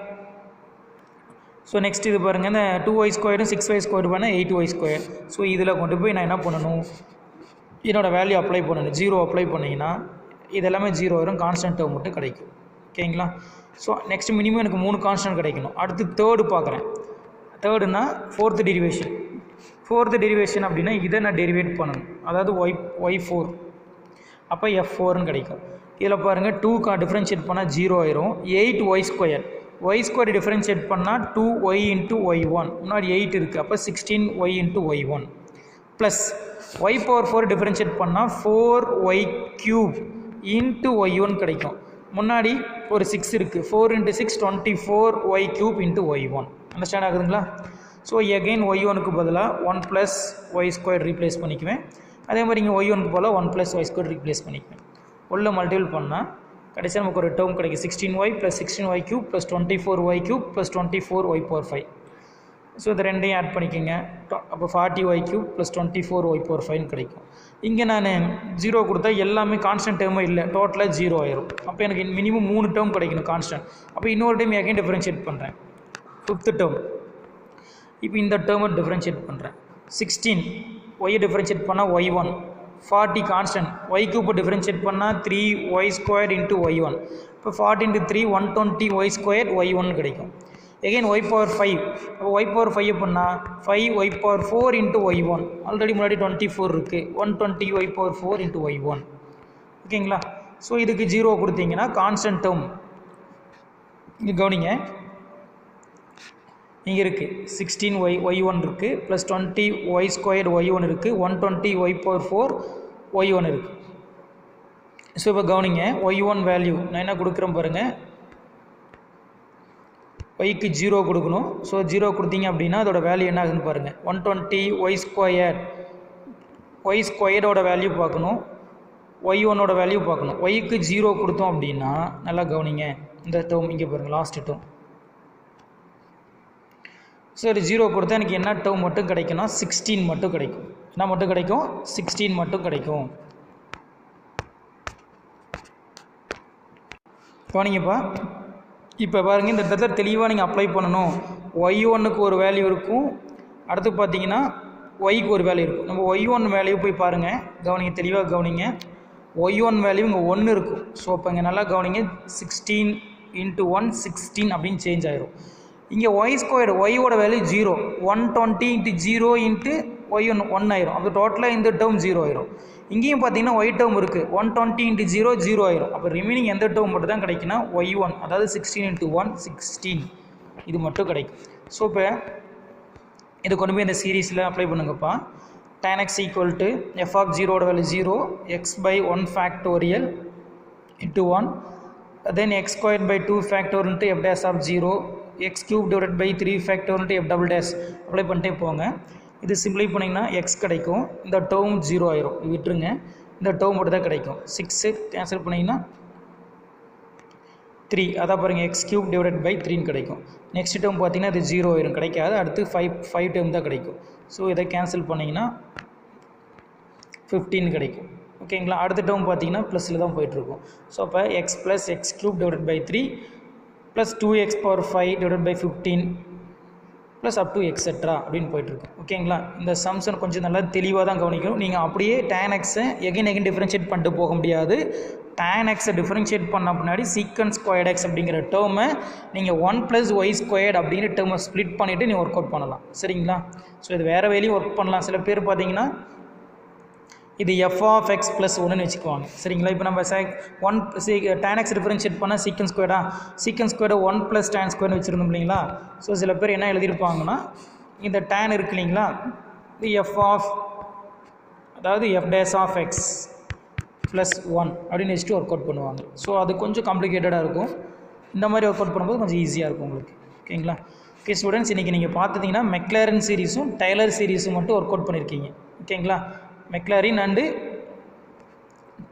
ஸோ நெக்ஸ்ட் இது பாருங்கள், இந்த 2y squared 6y squared பண்ணால் 8y squared. ஸோ இதில் கொண்டு போய் நான் என்ன பண்ணணும், என்னோடய வேல்யூ அப்ளை பண்ணணும். 0 அப்ளை பண்ணிங்கன்னா இதெல்லாமே 0 வரும், கான்ஸ்டன்ட் டேர்ம் மட்டும் கிடைக்கும். ஓகேங்களா? ஸோ நெக்ஸ்ட் மினிமம் எனக்கு 3 கான்ஸ்டன்ட் கிடைக்கணும். அடுத்து தேர்டு பார்க்குறேன். தேர்டுனா ஃபோர்த்து டெரிவேஷன். ஃபோர்த்து டெரிவேஷன் அப்படின்னா இதை நான் டெரிவேட் பண்ணணும், அதாவது y4. அப்போ f4ன்னு கிடைக்கும். இதில் பாருங்கள் 2 டிஃப்ரென்ஷியேட் பண்ணால் 0 ஆயிரும். 8y squared, y squared differentiate பண்ணால் 2y × y1, முன்னாடி 8 இருக்குது, அப்போ 16y × y1 plus y⁴ differentiate பண்ணால் 4y³ × y1 கிடைக்கும். முன்னாடி ஒரு 6 இருக்குது, 4 × 6 24y³ × y1. அண்டர்ஸ்டாண்ட் ஆகுதுங்களா? ஸோ எகைன் y1க்கு பதிலாக 1 + y squared ரீப்ளேஸ் பண்ணிக்குவேன். அதே மாதிரி இங்கே y1க்கு பதிலாக 1 + y squared ரீப்ளேஸ் பண்ணிக்குவேன். உள்ள மல்டிபிள் பண்ணால் கடைசியாக நமக்கு ஒரு டேர்ம் கிடைக்கும், 16y + 16y³ + 24y³ + 24y⁴. So இது ரெண்டையும் ஆட் பண்ணிக்கோங்க. அப்போ 40y³ + 24y⁴ கிடைக்கும். இங்கே நான் 0 கொடுத்தா எல்லாமே கான்ஸ்டன்ட் டேர்மே இல்லை, டோட்டலாக 0 ஆயிரும். அப்போ எனக்கு மினிமம் 3 டேர்ம் கிடைக்கணும் கான்ஸ்டன்ட். அப்போ இன்னொரு டைம் எகைன் டிஃபரன்ஷியேட் பண்ணுறேன், 5th டேர்ம். இப்போ இந்த டேர்மை டிஃபரன்ஷியேட் பண்ணுறேன். 16 ஒய்யை டிஃபரன்ஷியேட் பண்ணால் y1, 40 கான்ஸ்டன்ட், y³ டிஃபரன்ஷியேட் பண்ணால் 3y squared × y1. இப்போ 40 × 3 120y squared y1 கிடைக்கும். எகைன் y⁴, அப்போ y⁴ பண்ணால் 5y⁴ × y1. ஆல்ரெடி முன்னாடி 24 இருக்குது, 120y⁴ × y1. ஓகேங்களா? ஸோ இதுக்கு 0 கொடுத்தீங்கன்னா கான்ஸ்டன்ட் டேர்ம். இங்கே கவனிங்க, இங்கே இருக்குது 16y1 இருக்குது ப்ளஸ் 20y² இருக்குது 120y⁴ y1 இருக்குது. ஸோ இப்போ கவனிங்க y1 வேல்யூ நான் என்ன கொடுக்குறேன் பாருங்கள், yக்கு 0 கொடுக்கணும். ஸோ 0 கொடுத்தீங்க அப்படின்னா அதோட வேல்யூ என்ன ஆகுதுன்னு பாருங்கள், 120y². வேல்யூ பார்க்கணும், y1 வேல்யூ பார்க்கணும். yக்கு 0 கொடுத்தோம் அப்படின்னா நல்லா கவனிங்க, இந்த டேர்ம் இங்கே பாருங்கள் லாஸ்ட் டேர்ம். சரி 0 கொடுத்தா எனக்கு என்ன டேர்ம் மட்டும் கிடைக்கும்னா 16 மட்டும் கிடைக்கும். என்ன மட்டும் கிடைக்கும், 16 மட்டும் கிடைக்கும். கவனிங்கப்பா, இப்போ பாருங்கள் இந்த இடத்துல தெளிவாக நீங்கள் அப்ளை பண்ணணும். y1க்கு ஒரு வேல்யூ இருக்கும், அடுத்து பார்த்தீங்கன்னா yக்கு ஒரு வேல்யூ இருக்கும். நம்ம y1 வேல்யூ போய் பாருங்கள், கவனிங்க தெளிவாக கவனிங்க. y1 வேல்யூ இங்கே 1 இருக்கும். ஸோ இப்போ இங்கே நல்லா கவனிங்க, 16 × 1 16 அப்படின்னு சேஞ்ச் ஆயிரும். இங்கே y², y வேல்யூ 0, 120 × 0 × y1 1 ஆயிரும். அப்போ டோட்டலாக இந்த டேர்ம் 0 ஆயிரும். இங்கேயும் பார்த்தீங்கன்னா y டேர்ம் இருக்குது, 120 × 0 0 ஆயிரும். அப்போ ரிமைனிங் எந்த டேர்ம் மட்டும் தான் கிடைக்குன்னா y1, அதாவது 16 × 1 16 இது மட்டும் கிடைக்கும். ஸோ இப்போ இது கொண்டு போய் இந்த சீரீஸில் அப்ளை பண்ணுங்கப்பா. tan x = f(0) value 0, x/1 factorial into 1, then x²/2 factorial into f'(0), x³/3 factorial into f'. Apply பண்ணிட்டே போங்க. இது சிம்பிளை பண்ணிங்கன்னா x கிடைக்கும், இந்த டேர்ம் 0 ஆயிரும், விட்டுருங்க. இந்த டேர்ம் மட்டும் தான் கிடைக்கும். 6 கேன்சல் பண்ணிங்கன்னா 3, அதான் பாருங்கள் x³/3 கிடைக்கும். நெக்ஸ்ட் டேர்ம் பார்த்தீங்கன்னா இது 0 ஆயிரும், கிடைக்காது. அடுத்து 5 டேர்ம் தான் கிடைக்கும். ஸோ இதை கேன்சல் பண்ணிங்கன்னா 15 கிடைக்கும். ஓகேங்களா. அடுத்த டேர்ம் பார்த்தீங்கன்னா ப்ளஸில் தான் போயிட்டுருக்கும். ஸோ அப்போ x + x³/3 + 2x⁵/15 plus up to etcetera அப்படின்னு போயிட்டுருக்கும். ஓகேங்களா. இந்த சம்ஸை கொஞ்சம் நல்லா தெளிவாக தான் கவனிக்கணும். நீங்கள் அப்படியே tan x-ஐ எகைன் டிஃப்ரென்ஷியேட் பண்ணிட்டு போக முடியாது. tan x-ஐ டிஃப்ரென்ஷியேட் பண்ண பின்னாடி sec² x அப்படிங்கிற டேர்மை நீங்கள் 1 + y² அப்படிங்கிற டேர்மை ஸ்ப்ளிட் பண்ணிவிட்டு நீங்கள் ஒர்க் அவுட் பண்ணலாம். சரிங்களா. ஸோ இது வேறு வேலையும் ஒர்க் பண்ணலாம். சில பேர் பார்த்தீங்கன்னா இது f(x + 1)ன்னு வச்சுக்குவாங்க. சரிங்களா. இப்போ நம்ம tan x டிஃபரன்ஷியேட் பண்ணால் sec², sec² 1 + tan² வச்சுருந்தோம் இல்லைங்களா. ஸோ சில பேர் என்ன எழுதியிருப்பாங்கன்னா, இந்த tan இருக்கு இல்லைங்களா, இது அதாவது f'(x + 1) அப்படின்னு வச்சுட்டு ஒர்க் அவுட் பண்ணுவாங்க. ஸோ அது கொஞ்சம் காம்ப்ளிகேட்டடாக இருக்கும். இந்த மாதிரி ஒர்க் அவுட் பண்ணும்போது கொஞ்சம் ஈஸியாக இருக்கும் உங்களுக்கு. ஓகேங்களா. ஓகே ஸ்டூடெண்ட்ஸ், இன்றைக்கி நீங்கள் பார்த்துட்டிங்கன்னா மெக்லாரின் சீரீஸும் டெய்லர் சீரீஸும் மட்டும் ஒர்க் அவுட் பண்ணியிருக்கீங்க. ஓகேங்களா. Maclaurin and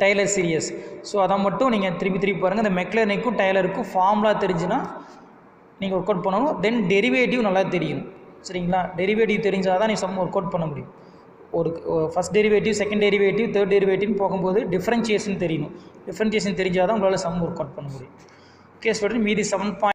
Taylor series. So அதை மட்டும் நீங்கள் திருப்பி பாருங்கள். இந்த மெக்லாரினுக்கும் டெய்லருக்கும் ஃபார்முலா தெரிஞ்சுன்னா நீங்கள் ஒர்க் அவுட் பண்ணணும். தென் டெரிவேட்டிவ் நல்லா தெரியணும். சரிங்களா. டெரிவேட்டிவ் தெரிஞ்சால் தான் நீங்கள் சம் ஒர்க் அவுட் பண்ண முடியும். ஒரு first derivative, second derivative, third டெரிவேட்டிவ்னு போகும்போது டிஃப்ரென்ஷியேஷன் தெரியணும். டிஃப்ரென்ஷியேஷன் தெரிஞ்சால் தான் உங்களால் சம் ஒர்க் அவுட் பண்ண முடியும். ஓகே ஸ்டூடெண்ட், மீதி 7